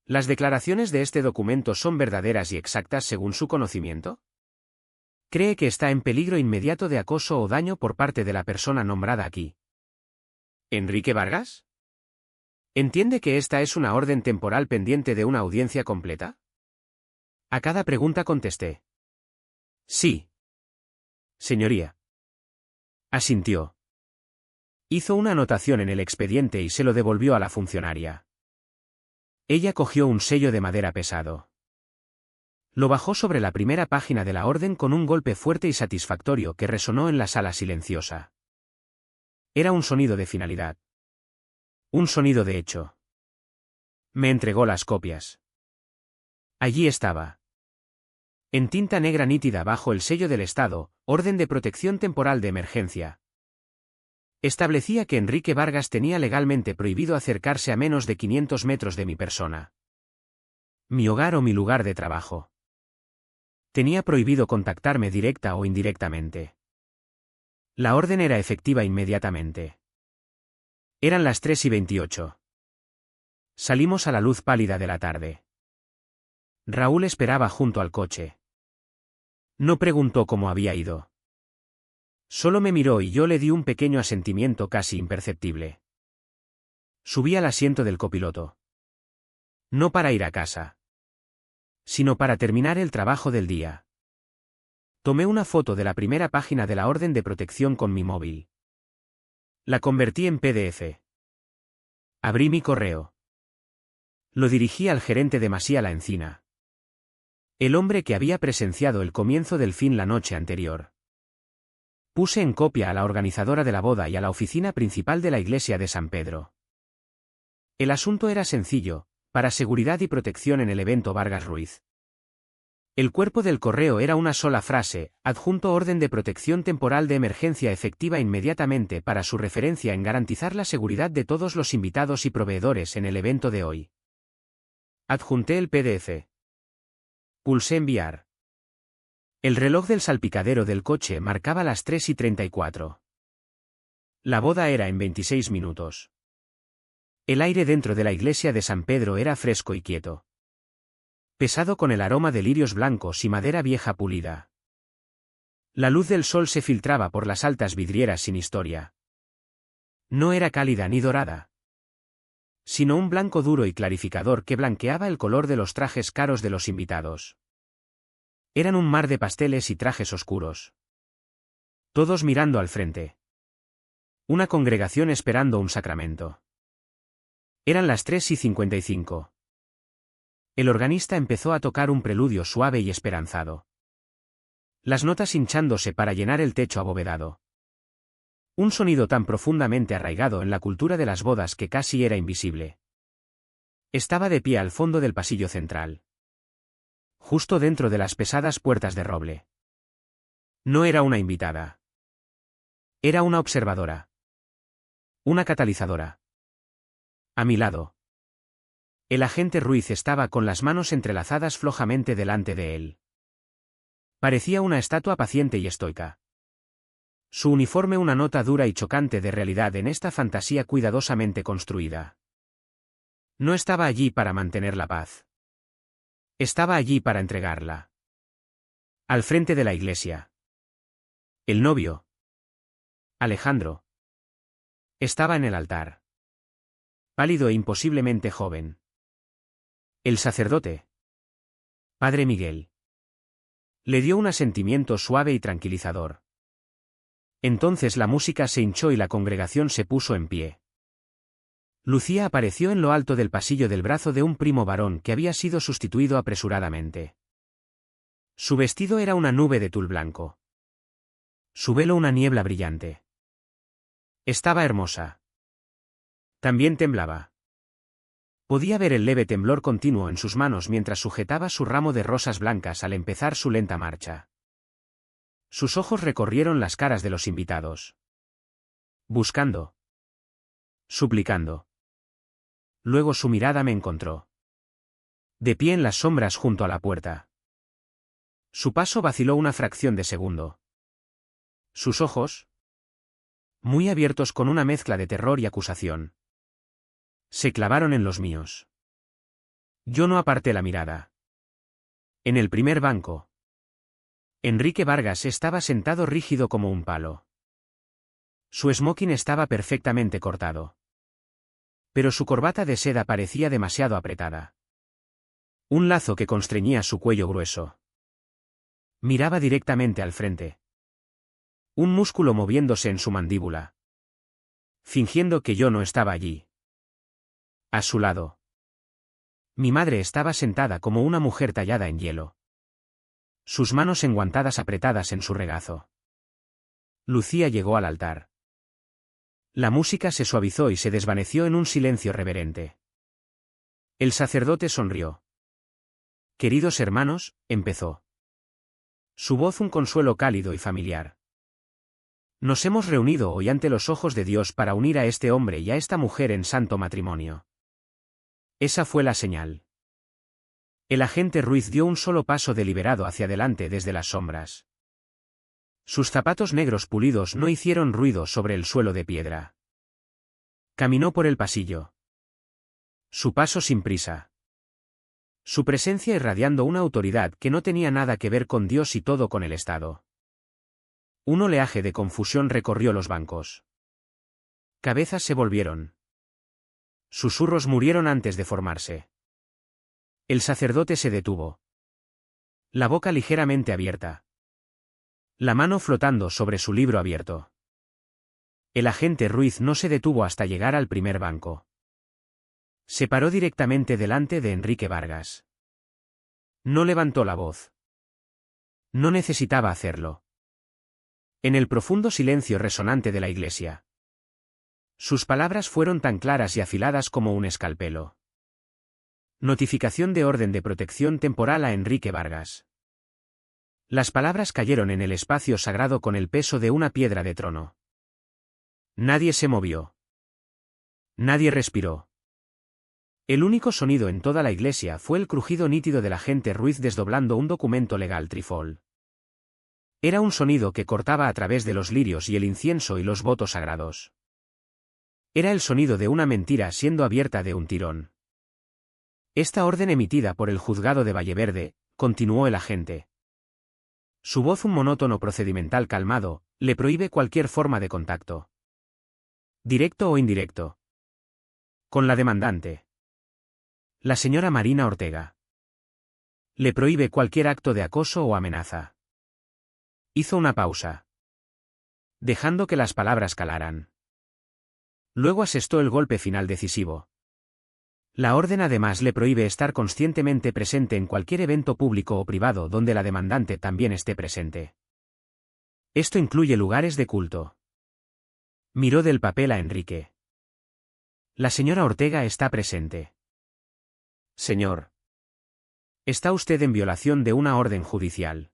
¿Las declaraciones de este documento son verdaderas y exactas según su conocimiento? ¿Cree que está en peligro inmediato de acoso o daño por parte de la persona nombrada aquí? ¿Enrique Vargas? ¿Entiende que esta es una orden temporal pendiente de una audiencia completa? A cada pregunta contesté. Sí. Señoría. Asintió. Hizo una anotación en el expediente y se lo devolvió a la funcionaria. Ella cogió un sello de madera pesado. Lo bajó sobre la primera página de la orden con un golpe fuerte y satisfactorio que resonó en la sala silenciosa. Era un sonido de finalidad. Un sonido de hecho. Me entregó las copias. Allí estaba. En tinta negra nítida bajo el sello del Estado, Orden de Protección Temporal de Emergencia. Establecía que Enrique Vargas tenía legalmente prohibido acercarse a menos de 500 metros de mi persona. Mi hogar o mi lugar de trabajo. Tenía prohibido contactarme directa o indirectamente. La orden era efectiva inmediatamente. Eran las 3:28. Salimos a la luz pálida de la tarde. Raúl esperaba junto al coche. No preguntó cómo había ido. Solo me miró y yo le di un pequeño asentimiento casi imperceptible. Subí al asiento del copiloto. No para ir a casa, sino para terminar el trabajo del día. Tomé una foto de la primera página de la orden de protección con mi móvil. La convertí en PDF. Abrí mi correo. Lo dirigí al gerente de Masía La Encina. El hombre que había presenciado el comienzo del fin la noche anterior. Puse en copia a la organizadora de la boda y a la oficina principal de la iglesia de San Pedro. El asunto era sencillo, para seguridad y protección en el evento Vargas Ruiz. El cuerpo del correo era una sola frase, adjunto orden de protección temporal de emergencia efectiva inmediatamente para su referencia en garantizar la seguridad de todos los invitados y proveedores en el evento de hoy. Adjunté el PDF. Pulsé enviar. El reloj del salpicadero del coche marcaba las 3:34. La boda era en 26 minutos. El aire dentro de la iglesia de San Pedro era fresco y quieto. Pesado con el aroma de lirios blancos y madera vieja pulida. La luz del sol se filtraba por las altas vidrieras sin historia. No era cálida ni dorada, sino un blanco duro y clarificador que blanqueaba el color de los trajes caros de los invitados. Eran un mar de pasteles y trajes oscuros. Todos mirando al frente. Una congregación esperando un sacramento. Eran las 3:55. El organista empezó a tocar un preludio suave y esperanzado. Las notas hinchándose para llenar el techo abovedado. Un sonido tan profundamente arraigado en la cultura de las bodas que casi era invisible. Estaba de pie al fondo del pasillo central. Justo dentro de las pesadas puertas de roble. No era una invitada. Era una observadora. Una catalizadora. A mi lado. El agente Ruiz estaba con las manos entrelazadas flojamente delante de él. Parecía una estatua paciente y estoica. Su uniforme una nota dura y chocante de realidad en esta fantasía cuidadosamente construida. No estaba allí para mantener la paz. Estaba allí para entregarla. Al frente de la iglesia. El novio, Alejandro, estaba en el altar. Pálido e imposiblemente joven. El sacerdote, Padre Miguel, le dio un asentimiento suave y tranquilizador. Entonces la música se hinchó y la congregación se puso en pie. Lucía apareció en lo alto del pasillo del brazo de un primo varón que había sido sustituido apresuradamente. Su vestido era una nube de tul blanco. Su velo una niebla brillante. Estaba hermosa. También temblaba. Podía ver el leve temblor continuo en sus manos mientras sujetaba su ramo de rosas blancas al empezar su lenta marcha. Sus ojos recorrieron las caras de los invitados. Buscando. Suplicando. Luego su mirada me encontró. De pie en las sombras junto a la puerta. Su paso vaciló una fracción de segundo. Sus ojos, muy abiertos con una mezcla de terror y acusación, se clavaron en los míos. Yo no aparté la mirada. En el primer banco, Enrique Vargas estaba sentado rígido como un palo. Su smoking estaba perfectamente cortado. Pero su corbata de seda parecía demasiado apretada. Un lazo que constreñía su cuello grueso. Miraba directamente al frente. Un músculo moviéndose en su mandíbula. Fingiendo que yo no estaba allí. A su lado. Mi madre estaba sentada como una mujer tallada en hielo. Sus manos enguantadas apretadas en su regazo. Lucía llegó al altar. La música se suavizó y se desvaneció en un silencio reverente. El sacerdote sonrió. Queridos hermanos, empezó. Su voz un consuelo cálido y familiar. Nos hemos reunido hoy ante los ojos de Dios para unir a este hombre y a esta mujer en santo matrimonio. Esa fue la señal. El agente Ruiz dio un solo paso deliberado hacia adelante desde las sombras. Sus zapatos negros pulidos no hicieron ruido sobre el suelo de piedra. Caminó por el pasillo. Su paso sin prisa. Su presencia irradiando una autoridad que no tenía nada que ver con Dios y todo con el Estado. Un oleaje de confusión recorrió los bancos. Cabezas se volvieron. Susurros murieron antes de formarse. El sacerdote se detuvo. La boca ligeramente abierta. La mano flotando sobre su libro abierto. El agente Ruiz no se detuvo hasta llegar al primer banco. Se paró directamente delante de Enrique Vargas. No levantó la voz. No necesitaba hacerlo. En el profundo silencio resonante de la iglesia. Sus palabras fueron tan claras y afiladas como un escalpelo. Notificación de orden de protección temporal a Enrique Vargas. Las palabras cayeron en el espacio sagrado con el peso de una piedra de trono. Nadie se movió. Nadie respiró. El único sonido en toda la iglesia fue el crujido nítido del agente Ruiz desdoblando un documento legal trifol. Era un sonido que cortaba a través de los lirios y el incienso y los votos sagrados. Era el sonido de una mentira siendo abierta de un tirón. Esta orden emitida por el juzgado de Valleverde, continuó el agente. Su voz un monótono procedimental calmado, le prohíbe cualquier forma de contacto. Directo o indirecto. Con la demandante. La señora Marina Ortega. Le prohíbe cualquier acto de acoso o amenaza. Hizo una pausa. Dejando que las palabras calaran. Luego asestó el golpe final decisivo. La orden además le prohíbe estar conscientemente presente en cualquier evento público o privado donde la demandante también esté presente. Esto incluye lugares de culto. Miró del papel a Enrique. La señora Ortega está presente. Señor. Está usted en violación de una orden judicial.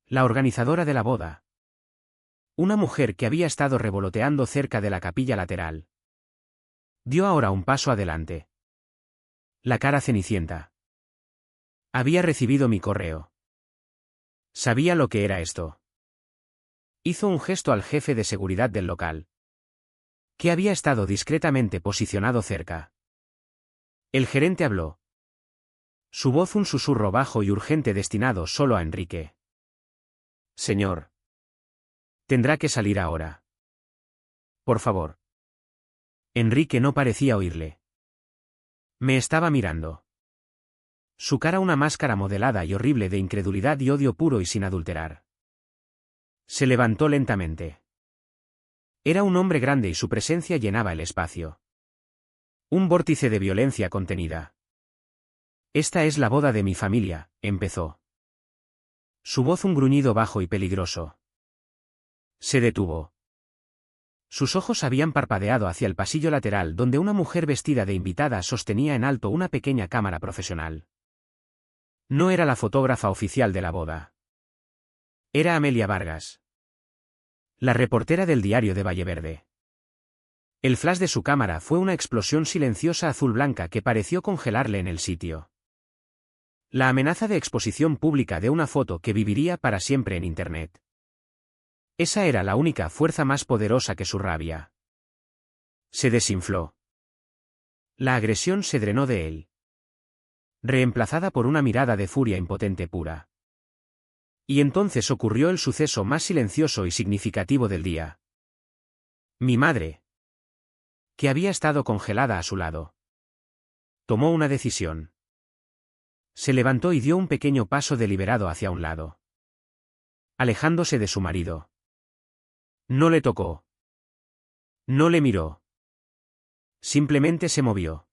La organizadora de la boda. Una mujer que había estado revoloteando cerca de la capilla lateral. Dio ahora un paso adelante. La cara cenicienta. Había recibido mi correo. Sabía lo que era esto. Hizo un gesto al jefe de seguridad del local, que había estado discretamente posicionado cerca. El gerente habló. Su voz un susurro bajo y urgente destinado solo a Enrique. Señor. Tendrá que salir ahora. Por favor. Enrique no parecía oírle. Me estaba mirando. Su cara una máscara modelada y horrible de incredulidad y odio puro y sin adulterar. Se levantó lentamente. Era un hombre grande y su presencia llenaba el espacio. Un vórtice de violencia contenida. Esta es la boda de mi familia, empezó. Su voz un gruñido bajo y peligroso. Se detuvo. Sus ojos habían parpadeado hacia el pasillo lateral donde una mujer vestida de invitada sostenía en alto una pequeña cámara profesional. No era la fotógrafa oficial de la boda. Era Amelia Vargas, la reportera del diario de Valleverde. El flash de su cámara fue una explosión silenciosa azul-blanca que pareció congelarle en el sitio. La amenaza de exposición pública de una foto que viviría para siempre en Internet. Esa era la única fuerza más poderosa que su rabia. Se desinfló. La agresión se drenó de él, reemplazada por una mirada de furia impotente pura. Y entonces ocurrió el suceso más silencioso y significativo del día. Mi madre, que había estado congelada a su lado, tomó una decisión. Se levantó y dio un pequeño paso deliberado hacia un lado, alejándose de su marido. No le tocó. No le miró. Simplemente se movió,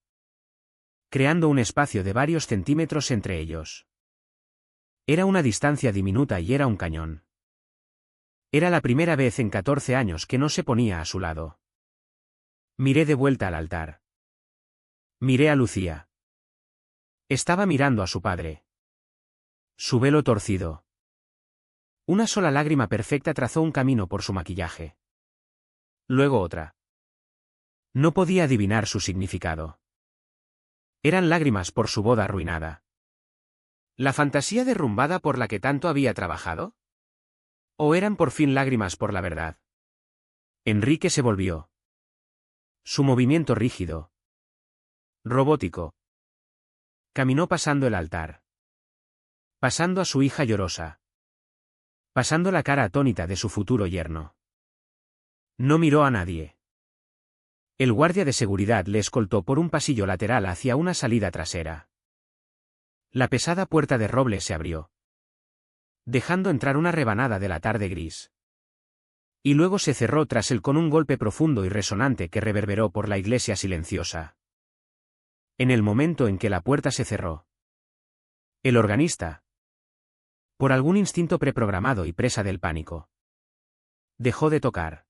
creando un espacio de varios centímetros entre ellos. Era una distancia diminuta y era un cañón. Era la primera vez en 14 años que no se ponía a su lado. Miré de vuelta al altar. Miré a Lucía. Estaba mirando a su padre. Su velo torcido. Una sola lágrima perfecta trazó un camino por su maquillaje. Luego otra. No podía adivinar su significado. Eran lágrimas por su boda arruinada. ¿La fantasía derrumbada por la que tanto había trabajado? ¿O eran por fin lágrimas por la verdad? Enrique se volvió. Su movimiento rígido, robótico. Caminó pasando el altar. Pasando a su hija llorosa. Pasando la cara atónita de su futuro yerno. No miró a nadie. El guardia de seguridad le escoltó por un pasillo lateral hacia una salida trasera. La pesada puerta de roble se abrió, dejando entrar una rebanada de la tarde gris. Y luego se cerró tras él con un golpe profundo y resonante que reverberó por la iglesia silenciosa. En el momento en que la puerta se cerró, el organista, por algún instinto preprogramado y presa del pánico, dejó de tocar.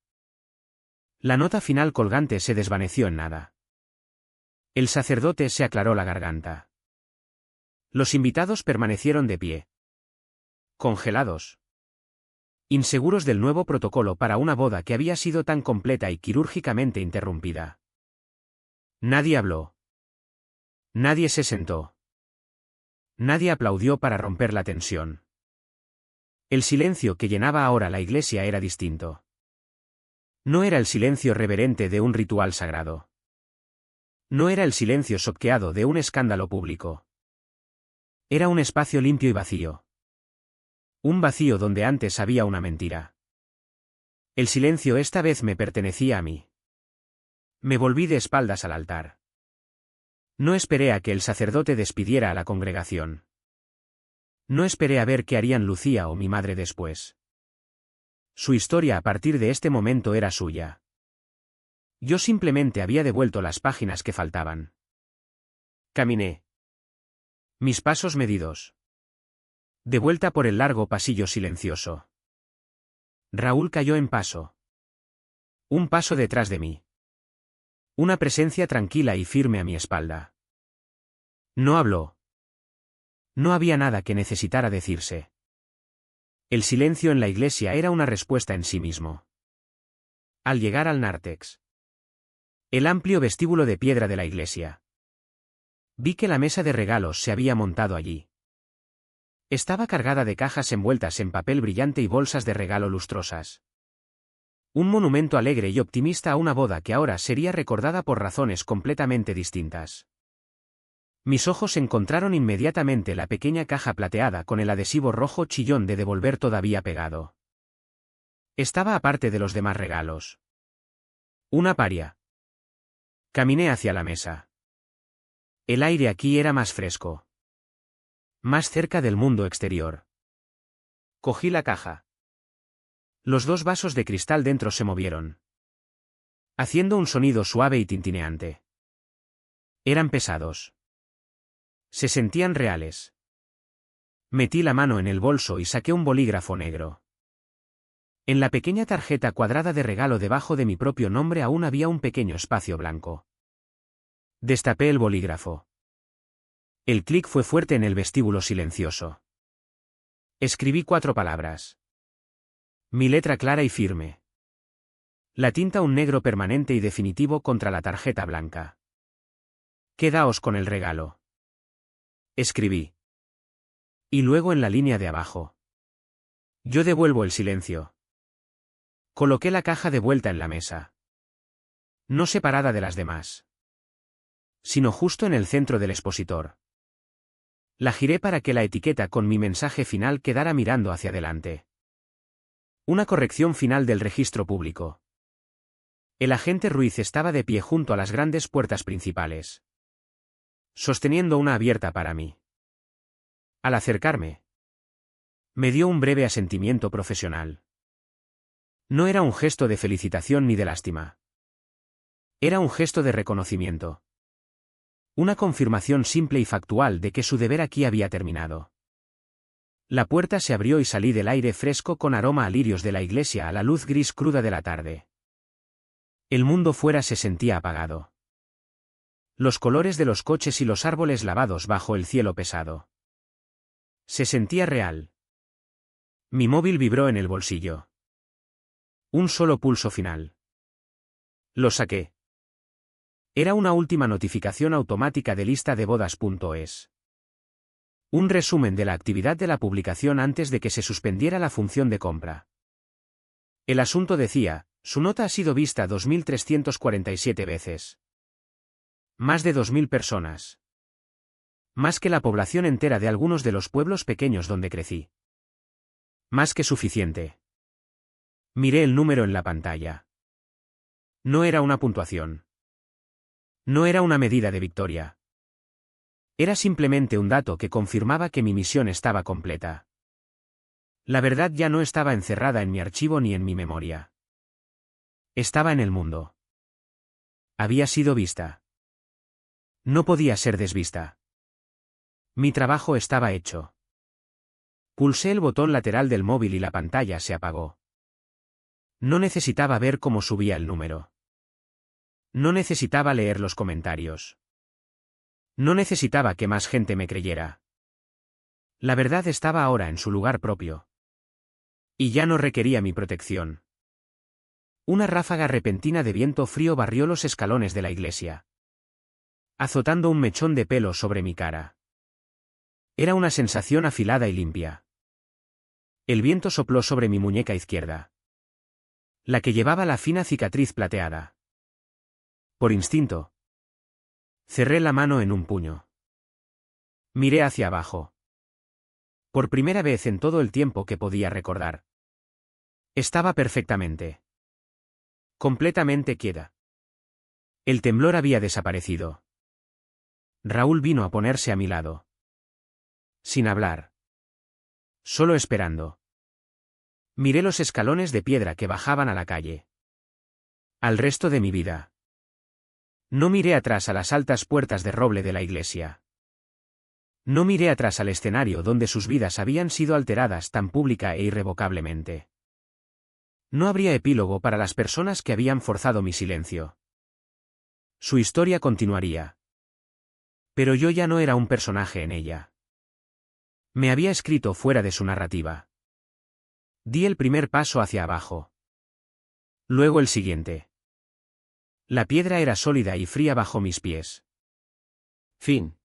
La nota final colgante se desvaneció en nada. El sacerdote se aclaró la garganta. Los invitados permanecieron de pie, congelados, inseguros del nuevo protocolo para una boda que había sido tan completa y quirúrgicamente interrumpida. Nadie habló. Nadie se sentó. Nadie aplaudió para romper la tensión. El silencio que llenaba ahora la iglesia era distinto. No era el silencio reverente de un ritual sagrado. No era el silencio soqueado de un escándalo público. Era un espacio limpio y vacío. Un vacío donde antes había una mentira. El silencio esta vez me pertenecía a mí. Me volví de espaldas al altar. No esperé a que el sacerdote despidiera a la congregación. No esperé a ver qué harían Lucía o mi madre después. Su historia a partir de este momento era suya. Yo simplemente había devuelto las páginas que faltaban. Caminé. Mis pasos medidos. De vuelta por el largo pasillo silencioso. Raúl cayó en paso. Un paso detrás de mí. Una presencia tranquila y firme a mi espalda. No habló. No había nada que necesitara decirse. El silencio en la iglesia era una respuesta en sí mismo. Al llegar al nártex, el amplio vestíbulo de piedra de la iglesia, vi que la mesa de regalos se había montado allí. Estaba cargada de cajas envueltas en papel brillante y bolsas de regalo lustrosas. Un monumento alegre y optimista a una boda que ahora sería recordada por razones completamente distintas. Mis ojos encontraron inmediatamente la pequeña caja plateada con el adhesivo rojo chillón de devolver todavía pegado. Estaba aparte de los demás regalos. Una paria. Caminé hacia la mesa. El aire aquí era más fresco. Más cerca del mundo exterior. Cogí la caja. Los 2 vasos de cristal dentro se movieron, haciendo un sonido suave y tintineante. Eran pesados. Se sentían reales. Metí la mano en el bolso y saqué un bolígrafo negro. En la pequeña tarjeta cuadrada de regalo debajo de mi propio nombre aún había un pequeño espacio blanco. Destapé el bolígrafo. El clic fue fuerte en el vestíbulo silencioso. Escribí 4 palabras. Mi letra clara y firme. La tinta un negro permanente y definitivo contra la tarjeta blanca. Quedaos con el regalo. Escribí. Y luego en la línea de abajo. Yo devuelvo el silencio. Coloqué la caja de vuelta en la mesa. No separada de las demás, sino justo en el centro del expositor. La giré para que la etiqueta con mi mensaje final quedara mirando hacia adelante. Una corrección final del registro público. El agente Ruiz estaba de pie junto a las grandes puertas principales, sosteniendo una abierta para mí. Al acercarme, me dio un breve asentimiento profesional. No era un gesto de felicitación ni de lástima. Era un gesto de reconocimiento. Una confirmación simple y factual de que su deber aquí había terminado. La puerta se abrió y salí del aire fresco con aroma a lirios de la iglesia a la luz gris cruda de la tarde. El mundo fuera se sentía apagado. Los colores de los coches y los árboles lavados bajo el cielo pesado. Se sentía real. Mi móvil vibró en el bolsillo. Un solo pulso final. Lo saqué. Era una última notificación automática de lista de bodas.es. Un resumen de la actividad de la publicación antes de que se suspendiera la función de compra. El asunto decía, su nota ha sido vista 2.347 veces. Más de 2.000 personas. Más que la población entera de algunos de los pueblos pequeños donde crecí. Más que suficiente. Miré el número en la pantalla. No era una puntuación. No era una medida de victoria. Era simplemente un dato que confirmaba que mi misión estaba completa. La verdad ya no estaba encerrada en mi archivo ni en mi memoria. Estaba en el mundo. Había sido vista. No podía ser desvista. Mi trabajo estaba hecho. Pulsé el botón lateral del móvil y la pantalla se apagó. No necesitaba ver cómo subía el número. No necesitaba leer los comentarios. No necesitaba que más gente me creyera. La verdad estaba ahora en su lugar propio. Y ya no requería mi protección. Una ráfaga repentina de viento frío barrió los escalones de la iglesia, azotando un mechón de pelo sobre mi cara. Era una sensación afilada y limpia. El viento sopló sobre mi muñeca izquierda, la que llevaba la fina cicatriz plateada. Por instinto, cerré la mano en un puño. Miré hacia abajo. Por primera vez en todo el tiempo que podía recordar. Estaba perfectamente. Completamente quieta. El temblor había desaparecido. Raúl vino a ponerse a mi lado. Sin hablar. Solo esperando. Miré los escalones de piedra que bajaban a la calle. Al resto de mi vida. No miré atrás a las altas puertas de roble de la iglesia. No miré atrás al escenario donde sus vidas habían sido alteradas tan pública e irrevocablemente. No habría epílogo para las personas que habían forzado mi silencio. Su historia continuaría. Pero yo ya no era un personaje en ella. Me había escrito fuera de su narrativa. Di el primer paso hacia abajo. Luego el siguiente. La piedra era sólida y fría bajo mis pies. Fin.